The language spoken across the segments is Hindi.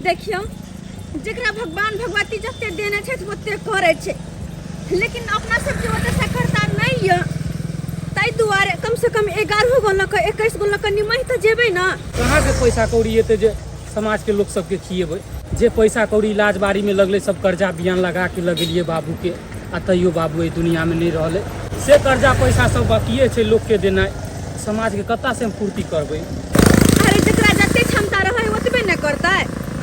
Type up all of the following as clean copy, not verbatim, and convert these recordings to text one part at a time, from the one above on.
देखियो जकरा भगवान भगवती जते देने छे ओते करे छे, लेकिन अपना सब के ओते सकरता नहीं है। ताई दुआरे कम से कम 11 गो लक 21 गो लक निमहि त जेबे ना। कहाँ के पैसा कौड़ी एते जे समाज के लोग सबके खिएबै, जे पैसा कौड़ी इलाज बाड़ी में लगले सब कर्जा बियान लगा के लगेलिए बाबू के, आ तैयो बाबू ए दुनिया में नहीं रहले। से कर्जा पैसा सब बाकिए छे लोग के देना, समाज के कत्ता से हम पूर्ति करबै। अरे जकरा जते क्षमता रहे ओतबे न करता।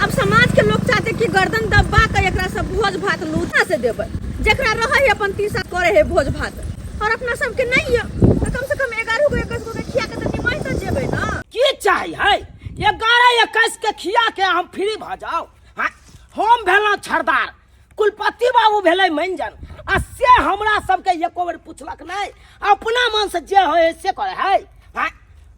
अब समाज के लोग चाहते कि गर्दन दबा के एकरा सब भोज भात लूटा से देबै, जकरा रहे अपन तीसा करे है भोज भात, और अपना सब के नहीं है तो कम से कम 11 गो 21 गो के खिया के त निमहि त जेबे ना। की चाहिए है 11 21 के खिया के हम फ्री भ जाओ। हाँ? हम भेलौं छरदार, कुलपति बाबू भेलै मंजन, आ से हमरा सबके एको बेर पूछलक नहीं, अपना मन से जे होय से करे है। हाँ?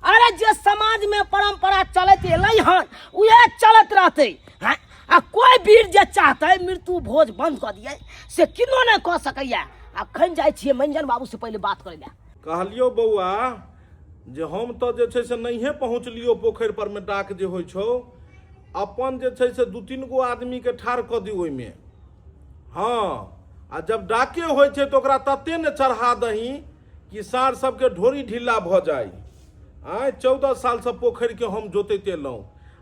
अरे जे समाज में परंपरा चलत एलै हन उहे चलत रहते। हाँ? आ कोई वीर जे चाहते मृत्यु भोज बंद कर दिए से किनो नहीं कह सकैया। अखन जाय छियै मंजन बाबू से पहले बात करे ला। कहलियो बौआ जे हम तो जे छै से नहिए पहुँचलियो पोखरि पर में डाक जे होइ छौ, अपन जे छै से 2-3 गो आदमी के ठाढ़ कऽ दी ओहिमे। हाँ, आ जब डाके होइ छै तो ओकरा तते ने चढ़ा दही कि साँढ़ सबके ढोरी ढीला भऽ जाय। आय 14 साल से पोखरि के हम जोतैत एलहुँ,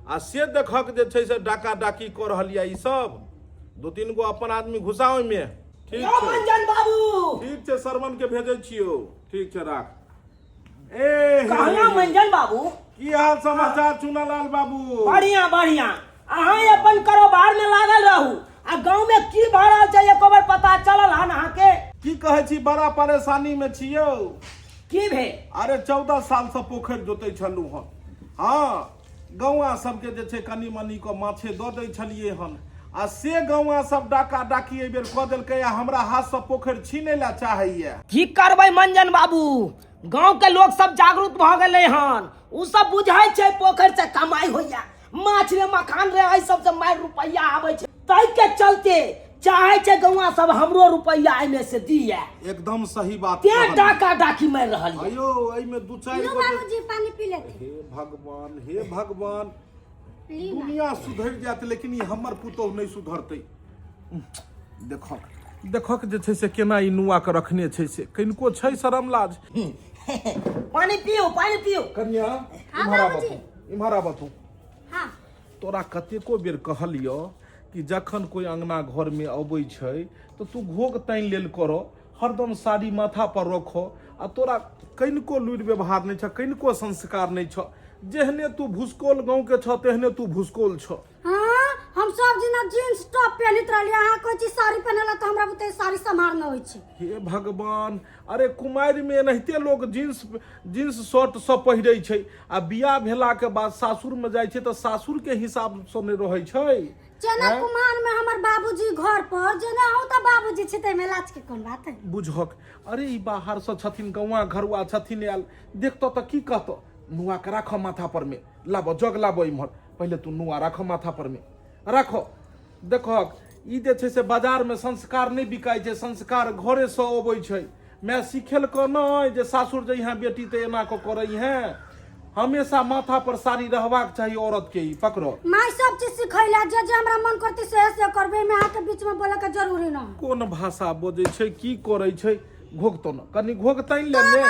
आ से देखक जे छै से डाका डाकी कऽ रहल यऽ। ई सब 2-3 गो अपन आदमी घुसा ओहिमे। ठीक छै मंजन बाबू, ठीक छै, सरवन के भेजै छियौ। ठीक छै, राख। ए कहना मंजन बाबू, की हाल समाचार चुनालाल बाबू? बढ़िया बढ़िया। अहाँ अपन कारोबार में लागल रहू, आ गांव में की भ रहल छै एको बार पता चलल हन अहाँ के? की कहै छी, बड़ा परेशानी में छियौ। की भे? अरे 14 साल से पोखरि जोतै छलू हन। हाँ, गौआ सबके जे छै कनी मनी को माछे दऽ दै छलिए हन, आ से गौआ सब डाका डाकी एहि बेर कऽ देलकै, आ हमरा हाथ से पोखरि छीनै ला चाहैया। की करबै मंजन बाबू, गांव के लोग सब जागरूक भ गेलै हन। उ सब बुझाइ छै पोखरि से कमाई होइया, माछ रे मखान रे एहि सब से मार रुपैया आबै छै, तै के चलते चाहे छै गौआ सब हमरो रुपैया एमे से दिया। एकदम सही बात ते कहलियै। डाका डाकी मार रहल है। अयो एहिमे 2-4 गो बाबूजी पानी पी लेते। हे भगवान, हे भगवान, दुनिया सुधर जात लेकिन ई हमर पुतोह नहीं सुधरतै। देखक देखक जे छै से केना ई नुआ के रखने छै, से कनिको छै शरम लाज। पानी पियो पानी पियो। कन्या हाँ इम्हरा बाबूजी। बतू, इम्हरा बतू। हां, तोरा कतेको बेर कहलियो कि जखन कोई अंगना घर में अबै छै तो तू घोग तानि लेल करो, हरदम साड़ी माथा पर रखो, आ तोरा कनिको लुरि व्यवहार नहीं छ, कनिको संस्कार नहीं छ। जेहने तू भूसकोल गाँव के छ तेहने तू भूसकोल छ। हां हम सब दिन जींस टॉप पहनत रहली, अहाँ कोई चीज साड़ी पहनला त हमरा बुते साड़ी संभार न होई छै। हे भगवान, अरे कुमारि में एनाहिते लोग जींस शर्ट सब पहिरै छै, आ बियाह भेला के बाद सासुर में जाइ छै तो सासुर के हिसाब से नहीं रहै छै। जेना कुमार में हमर बाबूजी घर पर जेना हो त बाबूजी छै, तै में लाज के कोन बात है? बुझक, अरे ई बाहर से छथिन, गौआ घरुआ छथिन आयल, देखतो तो की कहतो, नुआ के राखो माथा पर में, लाबो जग लाबो इम्हर, पहले तू नुआ राखो माथा पर में राखो। देखक ई जे छै से बाजार में संस्कार नहीं बिकाय छै, संस्कार घरे से अबै छै। मैं सिखेल को नहीं जे सासुर जइहा बेटी ते एना को करई है। हमेशा माथा पर साड़ी रहबाक चाहिए औरत के। ही पकड़ो, माय सब चीज सिखैला, जे जे हमरा मन करती से करबे, में आके बीच में बोले के जरूरी न। कोन भाषा बोझे छै, की करे छै? घोग तो न कनी घोग तानि ले ने।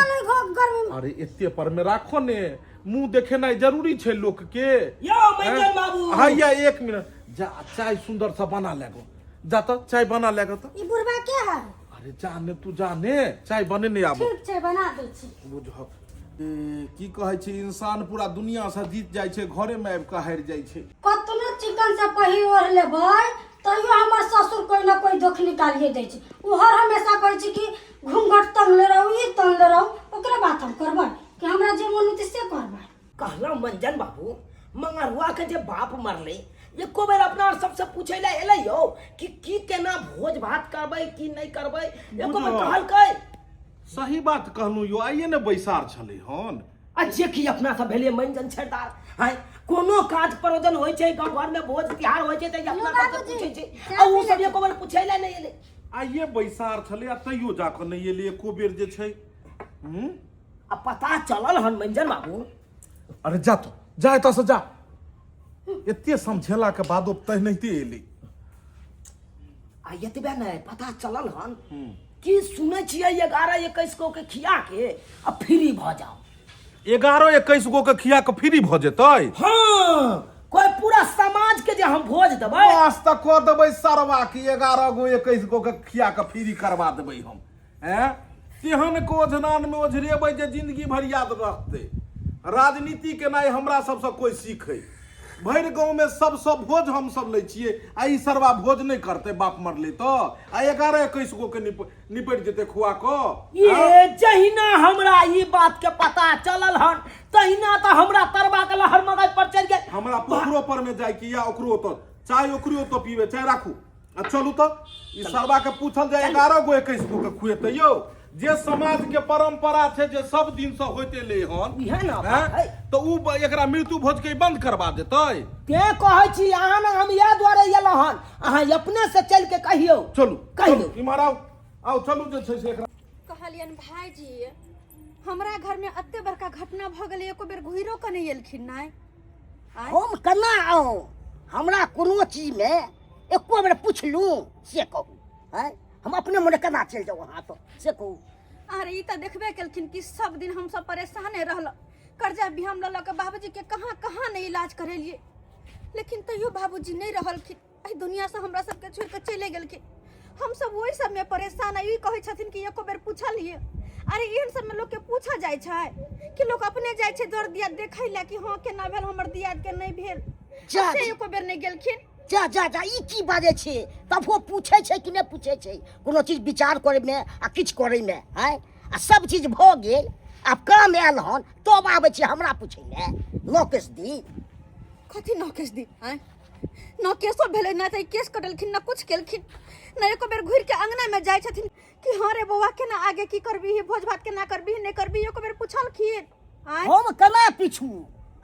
अरे एते पर में राखो ने, मुंह देखेनाइ जरूरी छै लोक के। यो मंजन बाबू, हैया 1 मिनट, जा चाय सुंदर सा बना लेगो, जा तो चाय बना लेगो तो। ई बुढ़वा के है? अरे जाने तू जाने, चाय बने नहीं आबो। ठीक छै, बना दै छी। बुझक की कहै छै, इंसान पूरा दुनिया से जीत जाय छै, घरे में आबि के हारि जाय छै। कतनो चिकन से पही ओढ़ लेबै तैयो हमर ससुर कोई ना कोई दुख निकालिए दै छै। उ हर हमेशा कहै छै कि घूंघट तंगले रहू, ई तंगले रहू, ओकरा बात हम करबै कि हमरा जे मन होतै से करबै। कहला मंजन बाबू, मंगरुआ के जे बाप मरले एको बेर अपना सबसे पूछे ला एलै यो कि की केना भोज भात करबै की नहीं करबै, एको बेर कहलकै? सही बात कहलू यो, आइए ने बैसार छले हन। आ जे कि अपना सब भेले मंजन छेदार, हाय कोनो काज प्रयोजन होय छै, गांव घर में भोज तिहार होय छै त अपना सब पूछे छै, आ उ सब एको बेर पूछे ला नहीं एलै। आइए बैसार छले, आ तैयो जाके नहीं एले एको बेर जे छै। आ पता चलल हन मंजन बाबू। अरे जा तो जा, एतऽ से जा। एते समझेला के बादो तहनहिते एली। आ एतबे नहीं पता चलल हन कि सुनै छियै 11-21 गो के खिया के आ फ्री भ जाओ। 11-21 गो के खिया के फ्री भ जेतै। हाँ कोई पूरा समाज के जे हम भोज देबै आज तक कह देबै सरवा कि 11 गो 21 गो के खिया के फ्री करवा देबै हम। हैं तेहन को ओझनान में ओझरेबै जे जिंदगी भर याद रहतै। राजनीति केनाइ हमरा सबसे कोई सीखै। भरि गाँव में सब भोज हम सब लै छियै आ ई सरवा भोज नहीं करते बाप मरले तो आ 11-21 गो के निपट जेते खुआ को। ये जहिना हमरा ई बात के पता चलल हन तहिना तो हमरा तरवा के लहर मगज पर चढ़ गए। हमरा पोखरो पर में जाय कि या ओकरो तो चाय ओकरो तो पीबे चाय राखू आ चलू तो ई सरवा के पूछल जाय 11 गो 21 गो के खुएते यौ। जे समाज के परंपरा छै जे सब दिन से होते ले हन इहे ना हैं तो उ एकरा मृत्यु भोज के बंद करवा देतै। ते कहै छी अहाँ ना हम या द्वारे एल हन अहाँ अपने से चल के कहियो। चलू कहियो इमहर आओ चलू जे छै से एकरा कहलियन भाईजी हमरा घर में अत्ते बड़का घटना भ गेलै एको बेर घुइरो के नहीं एलखिन नाय। हम केना आओ हमरा कोनो चीज में एको बेर पुछलू से कहू हैं हम अपने मन केना चल जाऊ वहां तो से कहू। अरे ई त देखबे केलखिन कि सब दिन हम सब परेशाने रहल कर्जा भी हम ल के बाबूजी के कहां कहां नहीं इलाज करेलिए लेकिन तैयो बाबूजी नहीं रहलखिन। एहि दुनिया से हमरा सबके छोड़ के चले गेलखिन। हम सब वही सब में परेशान ई कहै छथिन कि एको बेर पूछलिए। अरे एहन सब में लोग के पूछा जाय छै कि लोग अपने जाय छै दर दिया देखै ले कि हां केना भेल हमर दियाद के नहीं भेल से एको बेर नहीं गेलखिन। जा जा जा ई की बाजे छे तब वो पूछे छे कि नहीं पूछे छे कोनो चीज विचार करे में आ किछ करे में हैं आ सब चीज भ गेल अब काम आयल हन तब आबै छे हमरा पूछे ले नोकेस दी कथी नोकेस दी हैं नोकेसो भेलै ना त केस कटलखिन ना कुछ केलखिन ना एको बेर घुर के अंगना में जाय छथिन कि हां रे बौआ केना आगे की करबी भोज भात केना करबी नहीं करबी एको बेर पूछलखिन। हम केना पूछू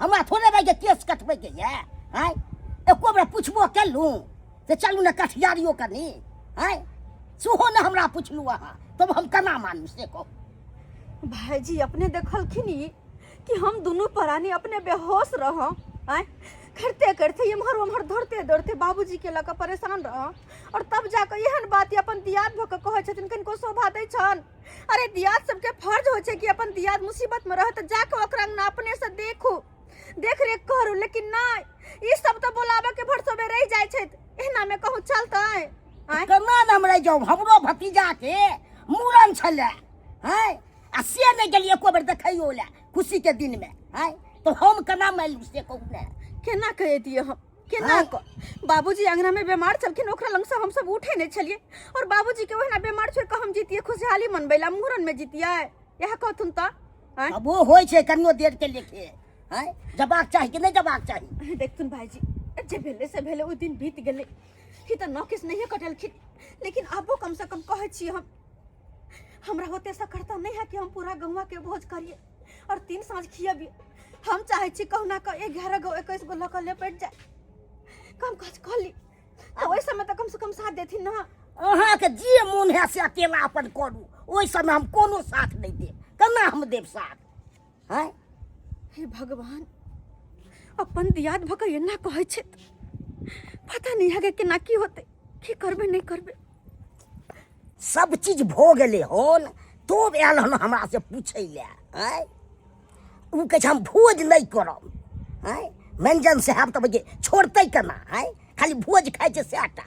हमरा थोड़े भाई के केस कटबै के ये हैं एको बेर पूछबो केलू से चलू ना कठियारियो कनी हैं सुहो ना हमरा पूछलू अहाँ तब हम केना मानू से कहो। भाईजी अपने देखलखिन कि हम दोनों प्राणी अपने बेहोश रह करते करते इम्हर उम्हर दौड़ते दौड़ते बाबूजी के लक परेशान रह और तब जाकर एहन बात अपन दियाद भऽ के कहै छथिन किनको शोभा दै छन। अरे दियाद सबके फर्ज होइ छै कि अपन दियाद मुसीबत में रह त जाके ओकरा अपने से देखू देख रेख करू लेकिन नहीं ई सब तो बोलाबे के भरसोबे रह जाय छै एहना में कहूं चलतै। केना हम रह जाऊ हमरो भतीजा के मूड़न छले हैं आ से नहीं गेलिए एको बेर देखैयो ले खुशी के दिन में हैं तो हम केना मानलू से कहू ने केना कह दिए हम केना बाबूजी अंगना में बीमार छलखिन ओकरा लंग से हम सब उठे नहीं छलिए और बाबूजी के ओहना बीमार छोड़ के हम जीतिए खुशहाली मनबैला मुहरन में जीतिए यह कहथुन त अब वो होय छै कनियो देर के लेके हैं जबाक चाही कि नहीं जबाक चाही। देखथुन भाईजी जे भेले से भेले ओ दिन बीत गेले कि त नोकेस नहीं कटलखिन लेकिन आबो कम से कम कहै छी हम हमरा होते सकरता नहीं है कि हम पूरा गंवा के भोज करिए और 3 साँझ खियाबिए। हम चाहे छी कहू ना क 11 गो 21 गो लक लेपट जाए कम काज कर ली तो ओइ समय त कम से कम साथ देथिन ना। अहाँ के जे मोन है से अकेला अपन करू ओइ समय हम कोनो साथ नहीं देब केना हम देब साथ हैं। हे भगवान अपन दियाद भक एना कहै छै पता नहीं है केना की होते की करबे नहीं करबे। सब चीज भो गेले हन तो आयल हन हमरा से पूछे ले हैं उ कहे हम भोज नहीं करब हैं मंजन साहब तब के छोड़ते केना हैं खाली भोज खाइ छै सेटा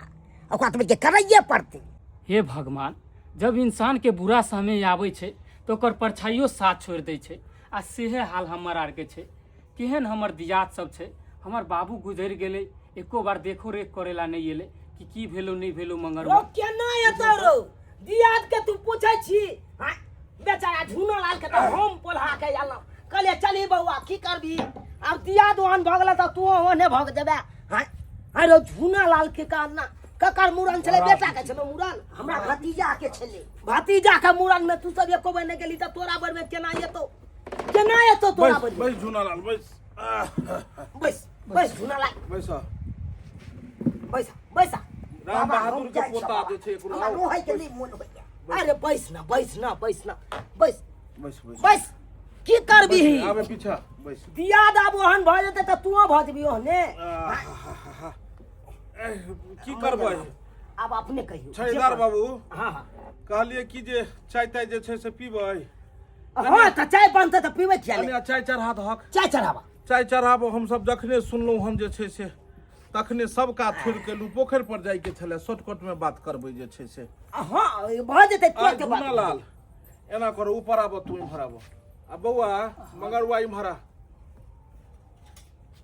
ओकरा तब के करैये पड़ते। हे भगवान जब इंसान के बुरा समय आवे छै तो ओकर परछाइयो साथ छोड़ दै छै आ सेहे हाल हमर आर के छै केहन हमर दियाद सब छै हमर बाबू गुजर गेले एको बार देखो रेख करेला नहीं एले कि की भेलो नहीं भेलो मंगर रो केना एतो रो दियाद के तू पूछै छी हैं बेचारा झुना लाल के त हम पोल्हा के आलो कहले चली बौआ की करबी अब दियाद ओहन भगला त तू ओहने भग देबे हैं अरे झुना लाल के काना ककर मूड़न छले बेटा के छले मूड़न हमरा भतीजा के छले भतीजा के मूड़न में तू सब एको बेर नहीं गेली त तोरा बर में केना एतो तोरा बर बैस झुनालाल बैस बैस बैस झुनालाल बैस बैस राम बहादुर के पोता जे छै एकरो रोहै के नहीं मन होइया अरे बैस ना बैस ना बैस ना बैस बैस बैस बैस की करबी आबे पीछा बैस। दियाद आब ओहन भ जेतै त तू भजबी ओहने की करबै अब अपने कहियो छैदार बाबू हां कहलिए कि जे चाय ताय जे छै से पीबै। हां त चाय बनतै त पीबै किया कनिया नहीं चाय चढ़ा दहक। चाय चढ़ावा चाय चढ़ाबो हम सब जखने सुनलहुँ हम जे छै से तखने सब काज छोड़ि के लू पोखरि पर जाय के छले शॉर्टकट में बात करबै जे छै से। हां भ जेतै आ तो के बात लाल एना करो ऊपर आबो तू इम्हर आबो आ बौआ मगरवा इम्हर आ।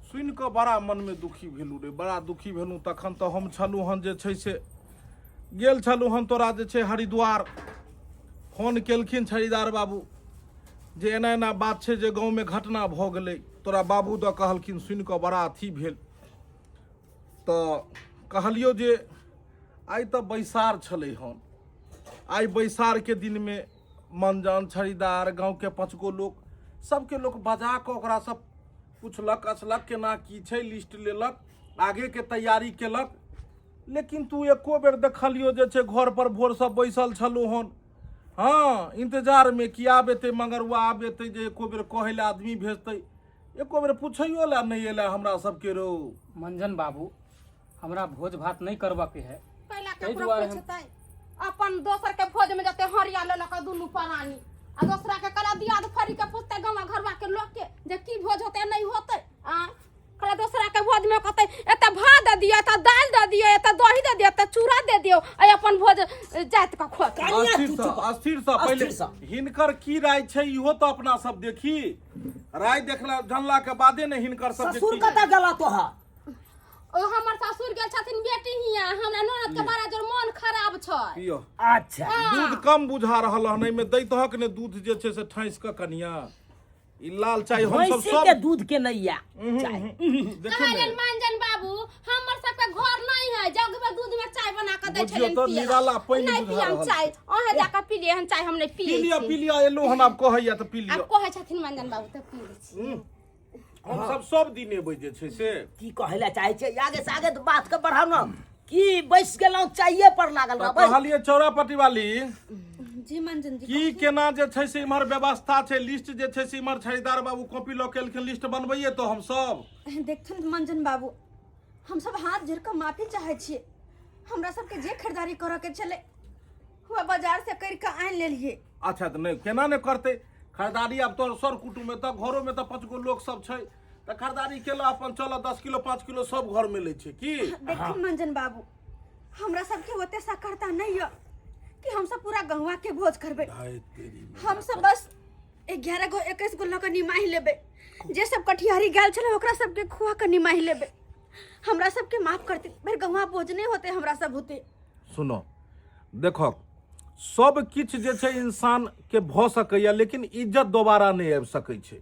सुनि कऽ बड़ा मन में दुखी भेलू रे बड़ा दुखी भेलू। तखन तऽ हम छलू हन जे छै से गेल छलू हन तोरा जे छै हरिद्वार फोन केलखिन छड़ीदार बाबू जे एना एना बात छै जे गाँव में घटना भऽ गेलै तोरा बाबू दऽ कहलखिन सुनि कऽ बड़ा अथी भेल। तऽ कहलियौ जे आइ तऽ बैसार छलै हन आइ बैसार के दिन में मंजन छड़ीदार गाँव के 5 गो लोग सबके लोग बजा कऽ ओकरा सब पुछलक असलक केना की छै लिस्ट लेलक आगे के तैयारी केलक। लेकिन तू एको बेर देखलियो जे छै घर पर भोर सब बैसल छलू हन हाँ इंतजार में कि आब एतै मगरवा आब एतै जे एको बेर कहै लए आदमी भेजतै एको बेर पूछैयो लए नहीं एलै हमरा सबके रो। मंजन बाबू हमरा भोज भात नहीं करबा के है पहला ताहि ककरो दुआरे पूछतै अपन दोसर के भोज में जते हरिया लेलक दुनू परानी आ दोसरा के कला दियाद फरी के पूछते गांव घरवा के लोग के जे की भोज होते नहीं होते आ कला दोसरा के भोज में कहते एता भात दे दियो एता दाल दे दियो एता दही दे दियो एता चूड़ा दे दियो आ अपन भोज जात का खोत अस्थिर सा पहले हिनकर की राय छै इहो तो अपना सब देखी राय देखला जानला के बादे ने हिनकर सब ससुर कता गेला तोहा ओ हमर ससुर गेल छथिन बेटी हिया हमरा ननद के बड़ा जोर मन खराब छै। पियो अच्छा दूध कम बुझा रहल हन एमे दैतहक ने दूध जे छै से ठाइस क कनिया ई लाल चाय हम सब भैंसी के दूध के नैया चाय देखियो कहलन ने मंजन बाबू हमर सब के घर नहीं है जग में दूध में चाय बना के दै बुझियो छलन तो निराला पानी नहीं बुझा पियम रहल चाय अहे जाके पी लिए हम चाय हम नहीं पी पिए लिया एलो हन आब कहैया त पी लियो अब कहे छथिन मंजन बाबू त पी लै छी। हम सब दिन एबै जे छै से की कहला चाहे छै आगे से आगे तो बात के बढ़ाओ ना की बैस गेलौ चाहिए पर लागल तऽ बा कहलिए चौरापट्टी वाली जी मंजन जी की केना जे छै से इम्हर व्यवस्था छै लिस्ट जे छै से इम्हर छड़ीदार बाबू कॉपी लऽ के एलखिन लिस्ट बनबैये तो हम सब देखथुन मंजन बाबू हम सब हाथ जोड़ के माफी चाहे छिए हमरा सब के जे खरीदारी करे के चले हुआ बाजार से कर के आन लेलिए। अच्छा तो नहीं केना ने करते खरीदारी अब तो सर कुटुम में तो घरों में तो 5 गो लोग सब छै तो खरीदारी केला अपन चलो 10 किलो 5 किलो सब घर में ले छै की देखथुन मंजन बाबू हमरा सब के ओते सकरता नहीं है कि हम सब पूरा गंगवा के भोज करबे। हम सब बस 11 गो 21 गो लक निमाही लेबे जे सब कठियारी गेल छले ओकरा सब के खुआ के निमाही लेबे हमरा सब के माफ करते फिर गंगवा भोज नहीं होते हमरा सब होते। सुनो देखो सब किछ जे छै इंसान के भ सकैया लेकिन इज्जत दोबारा नहीं आबि सकै छै।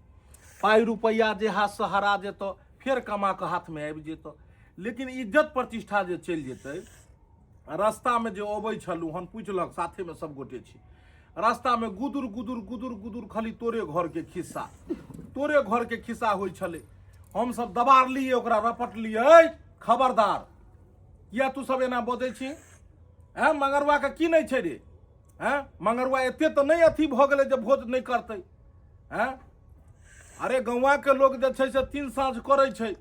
पाई रुपया जे हाथ से हरा जेतो फिर कमा के हाथ में आबि जेतो लेकिन इज्जत प्रतिष्ठा जे चलि जेतै रास्ता में जे अबै छलू हन पूछलक साथे में सब गोटे छी रास्ता में गुदुर गुदुर गुदुर गुदुर खाली तोरे घर के खिस्सा होइ छलै हम सब दबार लिए ओकरा रपट लिए खबरदार किया तू सब एना बजै छी हैं मंगरवा के की नहीं छै रे हैं मंगरवा एते तो नहीं अथी भ गेलै जे भोज नहीं करतै हैं अरे गौवा के लोग जे छै से 3 साँझ करे छै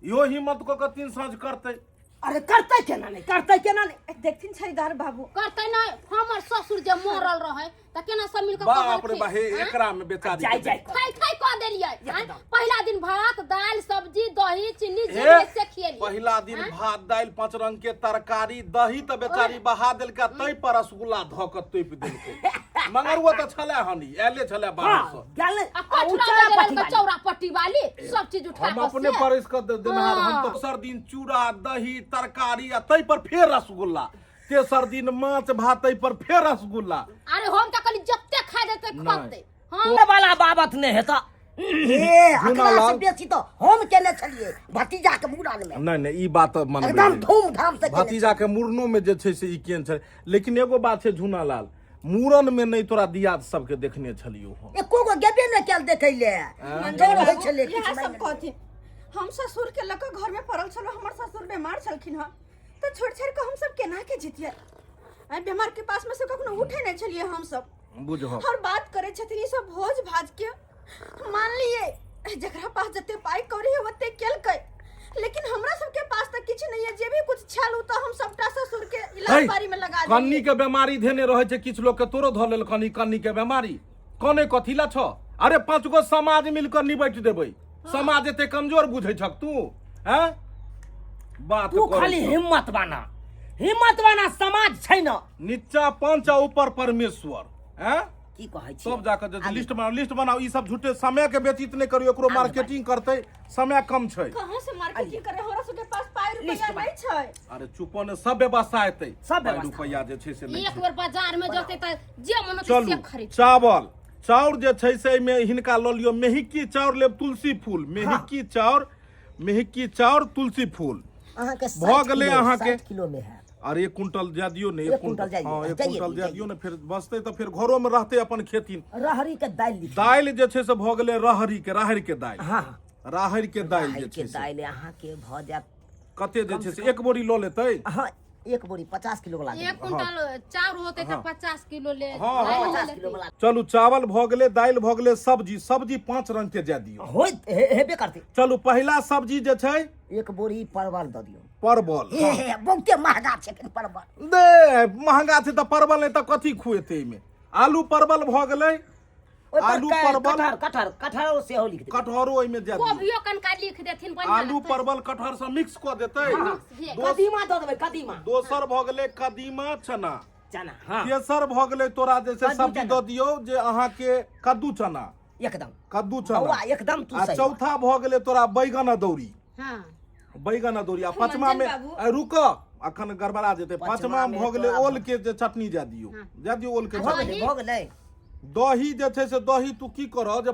इहो हिम्मत क के 3 साँझ करतै अरे करते केना नहीं देखथिन छरीदार बाबू करते नहीं हमर ससुर जे मरल रहे त केना सब मिल के बाप रे बा हे एकरा में बेचारी जाय जाय खाई खाई क देलियै एकदम। पहला दिन भात दाल सब्जी दही चीनी जे हे, से खियली पहिला दिन भात दाल 5 रंग के तरकारी दही त बेचारी बहा देलका तै पर रसगुल्ला ध के तोप देलकै मंगरुआ त छले हनी एले छले बाहर से गेल आ कठुरा चौरा पट्टी वाली सब चीज उठा हम के अपने परस के देनहार हम तो सर दिन चूड़ा दही तरकारी आ तै पर फेर रसगुल्ला तेसर दिन माछ भात तै पर फेर रसगुल्ला अरे हम त कनी जत्ते खा देते खते तो वाला बाबत ने हेता ए अकला से बेसी तो हम केने छलिए भतीजा के मुड़न में नहीं नहीं ई बात मानबे एकदम धूमधाम से केने भतीजा के मुरनो में जे छै से ई केन छै लेकिन एगो बात छै झूना लाल मूरन में नहीं तोरा दियाद सबके देखने छलियो हम एको गो गेबे न केल देखैले मंजर होय छले इएह किछ सब कहथिन हम ससुर के लक घर में पड़ल छलो हमर ससुर बीमार छलखिन ह तो छोड़ छोड़ के हम सब केना के जीतिए आ बीमार के पास में से कखनो उठे नहीं छलिए हम सब बुझहो हर बात करे छथिन ई सब भोज भाज के मान लिए जकरा पास जते पाई कौड़ी है ओते केलकै, लेकिन हमरा सबके पास तो किछ नहीं है। जे भी कुछ छल उ तो हम सबटा ससुर के इलाज बारी में लगा देलियै। कन्नी के बीमारी धेने रहे छै, किछ लोग के तोरो ध लेल कन्नी के बीमारी कने कथिला छ। अरे 5 गो समाज मिलकर निबैठ देबै। समाज एते कमजोर बुझै छक तू? हैं बात तू करै खाली छ। हिम्मत बना समाज छै न। नीचा पंच आ ऊपर परमेश्वर। हैं की कहै छी? सब जाकर जे लिस्ट बनाओ। ई सब झूठे समय के व्यतीत नहीं करियो, एकरो मार्केटिंग करते समय कम छै। कहां से मार्केटिंग करे? हमरा सबके पास पाई रुपया नहीं छै। अरे चुपो ने सब व्यवस्था हेतै। सब पाइ व्यवस्था। रुपया जे छै से नहीं एक बेर बाजार में जते त जे मन चलू से खरीद। चाउर जे छै से में हिनका ल लियो। मेहिकी चाउर लेब, तुलसी फूल। मेहिकी चाउर तुलसी फूल अहाँ के भ गेलै अहाँ के। 60 किलो में है। अरे 1 कुंटल दे दियो ने। 1 कुंटल कुंटल हाँ 1 जाइए, कुंटल दे जाइए। दियो ने, फिर बचते तो फिर घरों में रहते अपन खेती। रहरी के दाल लिखिए। दालि जे छै से भ गेलै राहड़ के दालि। हाँ राहड़ के दालि जे के छै से दाल अहाँ के भ जात। कते जे छै से 1 बोरी ल लेतै। हाँ 1 बोरी 50 किलो वाला। 1 कुंटल चाउर होते त 50 किलो ले। हाँ, हाँ, 50 किलो वाला चलू चावल भ गेलै, दालि भ गेलै, सब्जी 5 रंग के दे दियो। होइत हेबे करते। चलू पहिला सब्जी जे छै 1 बोरी परवल द दियो। परवल। बहुते महंगा छै परवल। दे महंगा छै त परवल नहीं त कथी खुएते एमे। आलू परवल भ गेलै। आलू परवल कटहर से हो लिख दे। कटहरो ओइमे दे दियो। कोबियो कनका लिख देथिन बढ़िया। आलू परवल कटहर से मिक्स क देतै। कदीमा द देबै कदीमा। दोसर भ गेलै कदीमा चना। हाँ तेसर भ गेलै तोरा जे छै कद्दू सब्जी चना। द दियो जे अहाँ के कद्दू चना। एकदम कद्दू बौआ चना। एकदम तू आ सही। चौथा भ गेलै तोरा बैगन अदौरी। हां बैगन अदौरी। आ पांचमा में रुक अखन गड़बड़ा जेतै। पांचमा में भ गेलै ओल के जे चटनी दे दियो। दे दियो ओल के चटनी। भ गेलै। दही जे छै से दही तू की करह जे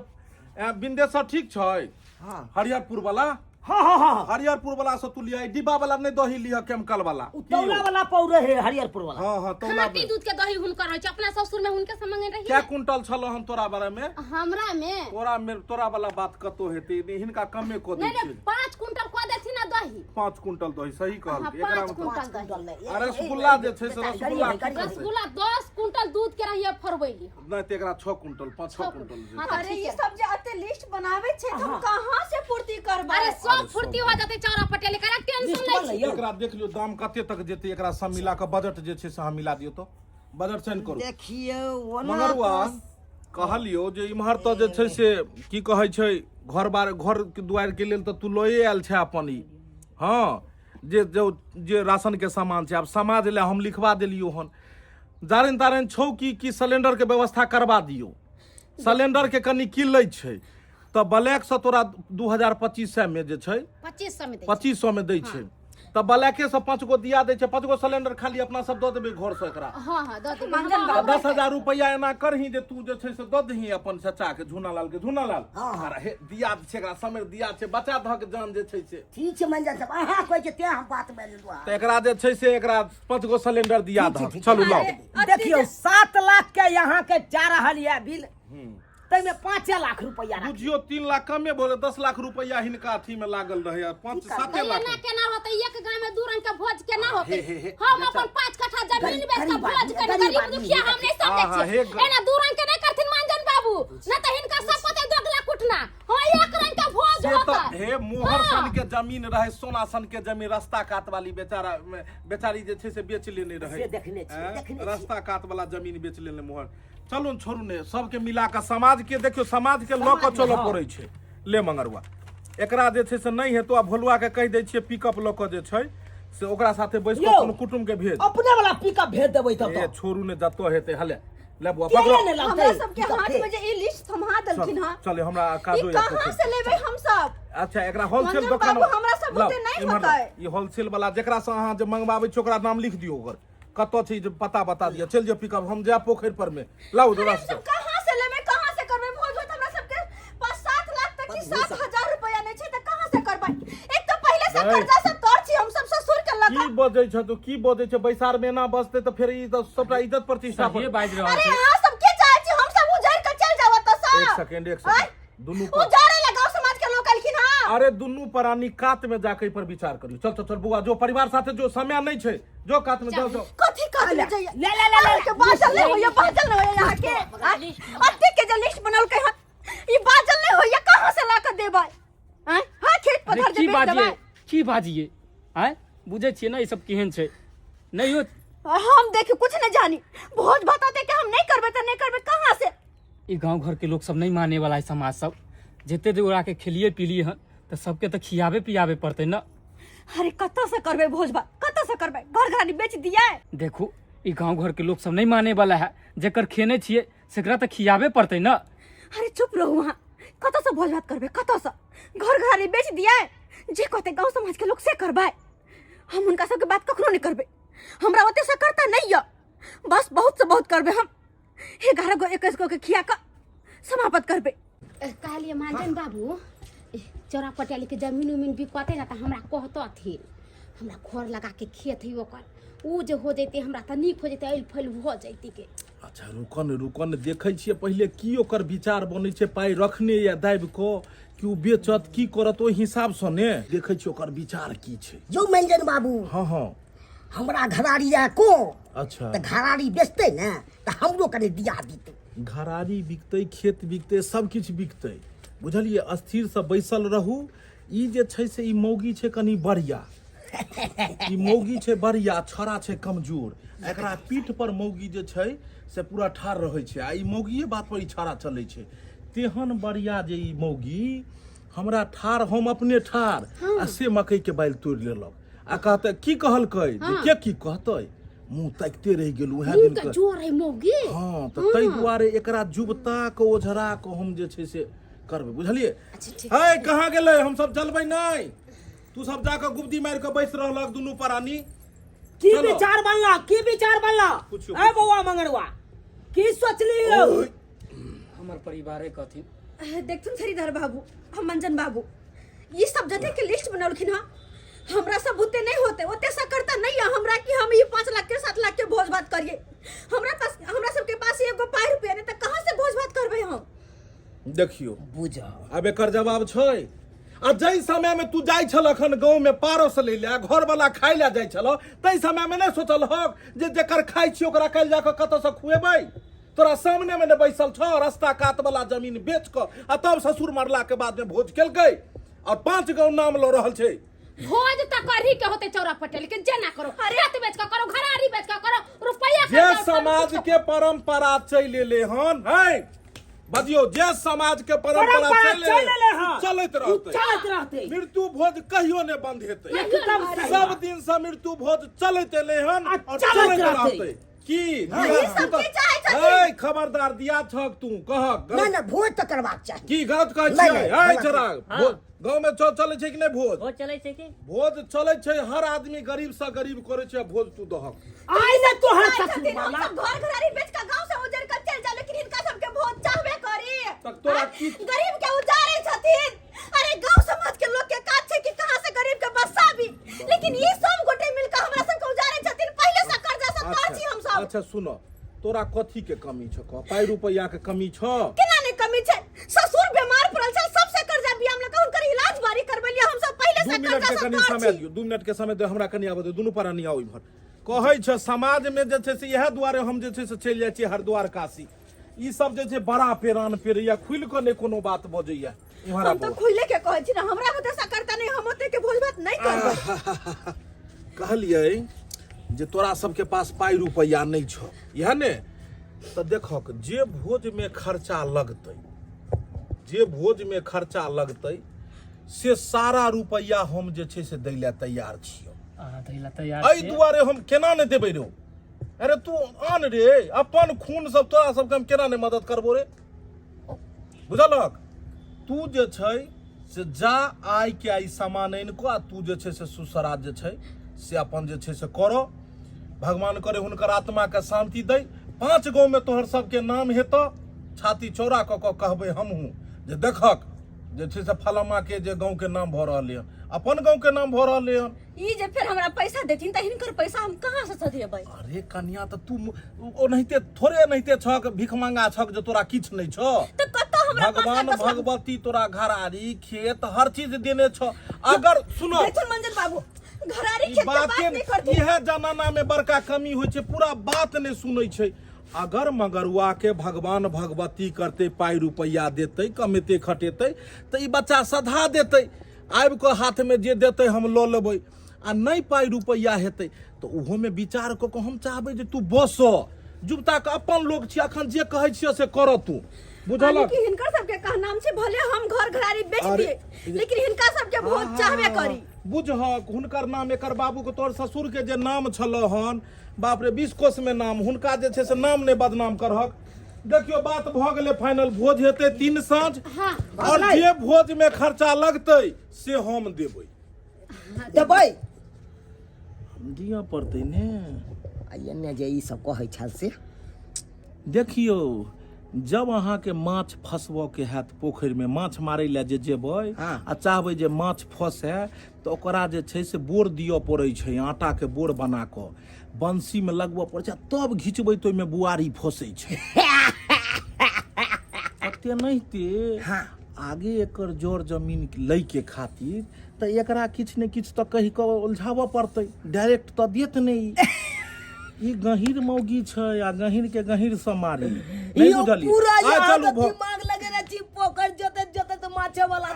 बिंदेश्वर ठीक छै? हाँ हरियरपुर वाला। हाँ हरियरपुर वाला से तू लिया। डिब्बा वाला नहीं दही लिया, केमिकल वाला। तौला वाला पौरे है हरियरपुर वाला। हाँ तौला खाटी दूध के दही हुनकर रह छै। अपना ससुर में हुनके संगे रही। क्या कुंटल छलो हम तोरा बारे में? हमरा में तोरा वाला बात कतो हेतै, हिनका कमे को दै नहीं छै। 5 कुंटल को देथिन ना दही। 5 कुंटल दही सही कहल। हाँ, एकरा 5 में कुंटल दही। अरे रसगुल्ला जे छै से रसगुल्ला रसगुल्ला 10 कुंटल दूध के रहिए फरबैली। नहीं त एकरा 6 कुंटल 5-6 कुंटल जे। हाँ, अरे ये सब जे अते लिस्ट बनावे छै त हम कहां से पूर्ति करबै? अरे सब फुर्ती हो जाते चारा पटेल करा टेंशन नहीं छै। एकरा देख लियो दाम कते तक जेतै। एकरा सब मिला के बजट जे छै से हम मिला दियो। तो बजट सेंड करू। देखियो मगरुआ कहलियो जे इम्हर तो जे छै से की कहै छै घर के दुआर के लेल तो तू लए आयल छै अपन ई। हाँ जे राशन के सामान छै। आब समाज ले हम लिखवा देलियो हन। जारन छौ कि सिलेंडर के व्यवस्था करवा दियो। सिलेंडर के कनी किलै छै तो ब्लैक से तोरा 2025 में जे छै 2500 में दे। 2500 में दै छै। तो ब्लैके से 5 गो दिया दै छै। 5 गो सिलेंडर खाली अपना सब दऽ देबै घर से एकरा। हां हां द दे। मंगन तो 10,000 रुपया एना करही जे तू जे छै से दऽ दही अपन चाचा के झूनालाल के। झूनालाल अरे हे दिया छै एकरा समय दिया छै। बचा धक जान जे छै से ठीक छै मंजन साहब अहाँ कहै छै ते हम बात में ले तो एकरा जे छै से एकरा 5 गो सिलेंडर दिया दहक। चलू लाओ। देखियो 7 लाख के यहाँ के जा रहल है बिल। तै में 5 लाख रुपया राखी। बुझियो 3 लाख कमे बोले 10 लाख रुपया हिनका अथी में लागल रहे। 5-7 लाख केना केना होतै? एक गांव में 2 रंग के भोज केना होतै? हम अपन 5 कट्ठा जमीन बेच के भोज करी। गरीब दुखिया हम नहीं समझै छी। एना 2 रंग के नहीं करथिन मंजन बाबू। न त हिनका सब पते दोगला कुटना। हां एक रंग के भोज से तो होता। हे मोहर सन के जमीन रहे, सोना सन के जमीन। रास्ता काट वाली बेचारी जे छै से बेच लेने रहे। से देखने छी। रास्ता काट वाला जमीन बेच लेने मोहर। चलू छोड़ू ने सबके मिला के समाज के देखियो। समाज के ल के चलो पड़ै छै। ले मंगरुआ एकरा जे छै से नहीं हेतो। आ भोलुआ के कह दै छियै पिकअप ल के जे छै से ओकरा साथे बैस के कोनो कुटुम के भेज। अपने वाला पिकअप भेज देबै त ए छोड़ू ने जतो हेते हले ले बुआ के पकड़ो। ने लगतै? हमरा सबके हाथ में जे ई लिस्ट थमा देलखिन हां। चले हमरा ई काजो या कहां से लेबै हम सब? अच्छा एकरा होलसेल मंजन दुकान बाबू, हमरा सब बुते नहीं होतै। ये होलसेल वाला जेकरा से अहाँ जे मंगवाबै छै ओकरा नाम लिख दियो। ओकर कतो छै जे पता बता दिया। चल जो पिकअप हम जाय पोखर पर में लाओ जरा से। सब कहां से लेबै? कहां से करबै भोज? होत हमरा सबके 5-7 लाख तक की 7,000 रुपया नहीं छै त कहां से करबै? एक तो पहले से कर्जा से तोड़ छी हम सब ससुर के लगा। की बजै छ तू? की बजै छ? बैसार में ना बजते तो फिर ई तो सबटा इज्जत प्रतिष्ठा ये पर। बाज रहल अरे छै। हां सब के चाहे छी हम सब उजड़ के चल जावत त सा। एक सेकंड दुनू पर। उजाड़े लगाओ समाज के लोग अलखिन हां। अरे दुनू प्राणी कात में जाके पर विचार करियो। चल बुआ जो परिवार साथे जो समय नहीं छै जो कात में जाओ। कथी कर ले जाइए? ले के बाजल ले होया बाजल ले होया यहां के। अत्ते के जे लिस्ट बनल के ई बाजल नहीं होइया कहां से ला के देबै हैं हां खेत अरे पथर जे की बेच बाजिए देबै की बाजिए आय बुझे छियै ना ई सब केहन छै नहीं हो हम देखि कुछ नहीं जानी भोज भात दे के हम नहीं करबै त नहीं करबै कहां से ई गांव घर के लोग सब नहीं माने वाला है समाज सब जेते देर ओरा के खेलिए पीलिए हन तो सबके तो खियावे पियावे पड़ते ना अरे कत्ता से करबै भोज भात कत्ता से करबै घर घरानी बेच दियै देखो ई गांव घर के लोग सब नहीं माने वाला है जेकर खेने छिए सेकरा तो खियावे पड़ते ना अरे चुप रहो वहाँ कत्ता से भोज भात करबै कत्ता से घर घरानी बेच दियै जे कहते गांव समाज के लोग से करबै हम उनका सबके बात कखनो नहीं करबै हमरा ओते से करता नहीं है बस बहुत से बहुत करबै हम 11 गो 21 गो के खिया का समाप्त करबै कहलिए मांजन बाबू चौरा पटियाली के जमीन उमीन बिकते ना त हमरा कहतथिन हमरा घर लगा के खेत है ओकर ऊ जे हो जैते हमरा त नीक हो जैते अइल फैल भ जैती के अच्छा रुकन देखै छियै पहिले की ओकर विचार बनै छै पाइ रखने या दाबि कऽ कि उ बेचत की करत ओहि हिसाब सँ ने देखै छियै ओकर विचार की छै जो मंजन बाबू हाँ हमरा घराड़ी है को अच्छा तो घराड़ी बेचते ना तो हमरो कने दिया दीते घरारी बिकतै खेत बिकतै सब किछु बिकतै बुझलियै स्थिर से बैसल रहू ई जे छै से ई मौगी छै कनि बढ़िया ई मौगी छै बढ़िया छोरा छै कमजोर एकरा पीठ पर मौगी जे छै से पूरा ठाढ़ रहै छै आ ई मौगिये बात पर ई छोरा चलै छै तेहन बढ़िया जे ई मौगी हमरा ठाढ़ हम अपने ठाढ़ आ से मकई के बाइल तोड़ि लेलक आ कहते की कहलकै जे की कहतै मुंह ताकते रह गेलू उहे दिन के जोर है मौगी हाँ तो तै दुआरे एकरा जुबता के ओझरा के हम जे छै से करबै बुझलियै है कहाँ गेलै हम सब चलबै नहीं तू सब जाके गुप्ती मार के बैस रहलक दुनू प्राणी की चलो। विचार बनला पूछियो, ए बौआ मंगरवा की सोचली हमर परिवारे कथिन देखथुन श्रीधर बाबू हम मंजन बाबू ये सब जते के लिस्ट बनौलखिन हां हमरा सब बुते नहीं होते ओते सा करता नहीं है हमरा कि हम ये 5 लाख के 7 लाख के भोज भात करिए हमरा सबके पास एगो पाई रुपया नहीं त कहां से भोज भात करबै हम देखियो बुझा अब एकर जवाब छै आ जै समय में तू जाय छल अखन गांव में पारस ले ले घर वाला खाय ले जाय छल तै समय में नहीं सोचल हक जे जेकर खाय छी ओकरा काल जाके कत से खुएबै तोरा सामने में ने बैसल छ रास्ता कात वाला जमीन बेच क आ तब ससुर मरला के बाद में भोज केलकै और 5 गांव नाम ल रहल छै भोज त करही के होते चौरा पटियाली के जेना करो खेत बेच के करो घरारी बेच के करो रुपया जे समाज के परंपरा चलि एले हन है बदियो जे समाज के परंपरा चलि एले चलैत रहतै मृत्यु भोज कहियो ने बंद हेतै एकदम सही सब दिन से मृत्यु भोज चलैत एले हन और चलैत रहतै की सब की चाहै छथिन ए खबरदार दिया छक तू कहक ना भोज तो करबाक चाहिए की गलत कहै नहीं, छियै नहीं, ए चराग गांव में चलै छै कि नहीं भोज भोज चलै छै कि भोज चलै छै हर आदमी गरीब से गरीब करे छै भोज तू दहक आई ना तो हर चाहै ससुर छथिन, हम वाला सब घर घरारी बेच के गांव से उजड़ के चल जाओ लेकिन इनका सबके भोज चाहबे करी तक तोरा हाँ? की गरीब के उजारे छथिन अरे गांव समाज के लोग के काज छै कि कहां से गरीब के बसा भी लेकिन ये सब गोटे मिलकर हमरा सबके उजारे छथिन पहले से कर्जा से तो छी हम सब अच्छा सुनो तोरा कथी के कमी छ पाई रुपया के कमी छ केना ने कमी छै ससुर बीमार पड़ल छै सबसे कर्जा बियाम लगा हुनकर इलाज बारी करबलिया हम सब पहले 2 से मिनट कर्जा के से कनी तो समय दियो 2 मिनट के समय दे हमरा कनी आबे दे दुनू पारा नहीं आउ इमहर कहै छ समाज में जे छै से इहे दुआरे हम जे छै से चलि जाइ छी हरिद्वार काशी ई सब जे छै बड़ा पेरान पेरैया खुल के ने कोनो बात बजैया इमहर हम तो खुले के कहै छी ना हमरा होते सा करता नहीं हम होते के भोज भात नहीं करबै कहलियै जे तोरा सबके पास पाई रुपया नहीं छ इहे ने तो देखक जे भोज में खर्चा लगतै से सारा रुपया हम जे छै से दै ले तैयार छियै अहाँ दैला तैयार एहि दुआरे हम केना ने देबै रे अरे तू आन रे अपन खून सब तोरा सबके हम केना ने मदद करबो रे बुझलक तू जे छै से जा आइ के आई सामान आनि को आ तू जे छै से सुसराज जे छै से अपन जे छै से करो भगवान करे हुनकर आत्मा के शांति दै 5 गांव में तोहर सबके नाम हेतौ छाती चौड़ा क के कहबै हमहूँ जे देखक जे छै से फलमा के जे गांव के नाम भ रहलै हन अपन गांव के नाम भ रहलै हन ई जे फिर हमरा पैसा देथिन त हिनकर पैसा हम कहां से सधेबै अरे कन्या तो तू ओनाहिते थोड़े एनाहिते छक भीख मांगा छक जे तोरा किछ नहीं छ त कत्ता हमरा भगवान भगवती तोरा घरारी खेत हर चीज देने छ अगर सुनो देखुन मंजन बाबू घरारी ई खेत के बात बाते नहीं करती इहे जमाना में बड़का कमी होय छै पूरा बात नहीं सुनै छै अगर मगरुआ के भगवान भगवती करते पाई रुपया देते कमेते खटेते तो ई बच्चा सधा देते आबि के हाथ में जे देते हम लऽ लेबै आ नहीं पाई रुपया हेतै तो उहो में विचार क के हम चाहबै जे तू बस जुबता के अपन लोग छी अखन जे कहै छियै से कर तू बुझलक कि हिनकर सबके कहनाम छै भले हम घर घरारी बेच दिए लेकिन हिनका सबके भोज चाहबे करी बुझहक हुनकर नाम एकर बाबू के तोर ससुर के जे नाम छल हन बाप रे 20 कोस में नाम हुनका जे छै से नाम नहीं बदनाम करहक देखियो बात भ गेलै फाइनल भोज हेतै 3 साँझ और जे भोज में खर्चा लगतै से हम देबै दिया पड़तै ने एने जे ई सब कहै छल से देखियो जब अहाँ के माछ फसबो के हैत पोखरि में माछ मारै ला जे जेबै आ चाहबै जे माछ फसे तो ओकरा जे छै से बोर दियो पड़ै छै आटा के बोर बना क बंसी में लगबो पड़ै छै तब घिचबै तो में बुआरी फसै छै अते नहिते आगे एकर जोर जमीन लै के खातिर तो एकरा किछ ने किछ तो कहि क उलझाबऽ पड़तै डायरेक्ट तो देत नहीं ई गहीर मौगी छै आ गहीर के गहीर से मारी नहीं बुझलियै पूरा चलू दिमाग लगेने छी पोखर जोते जोते तो माछे वाला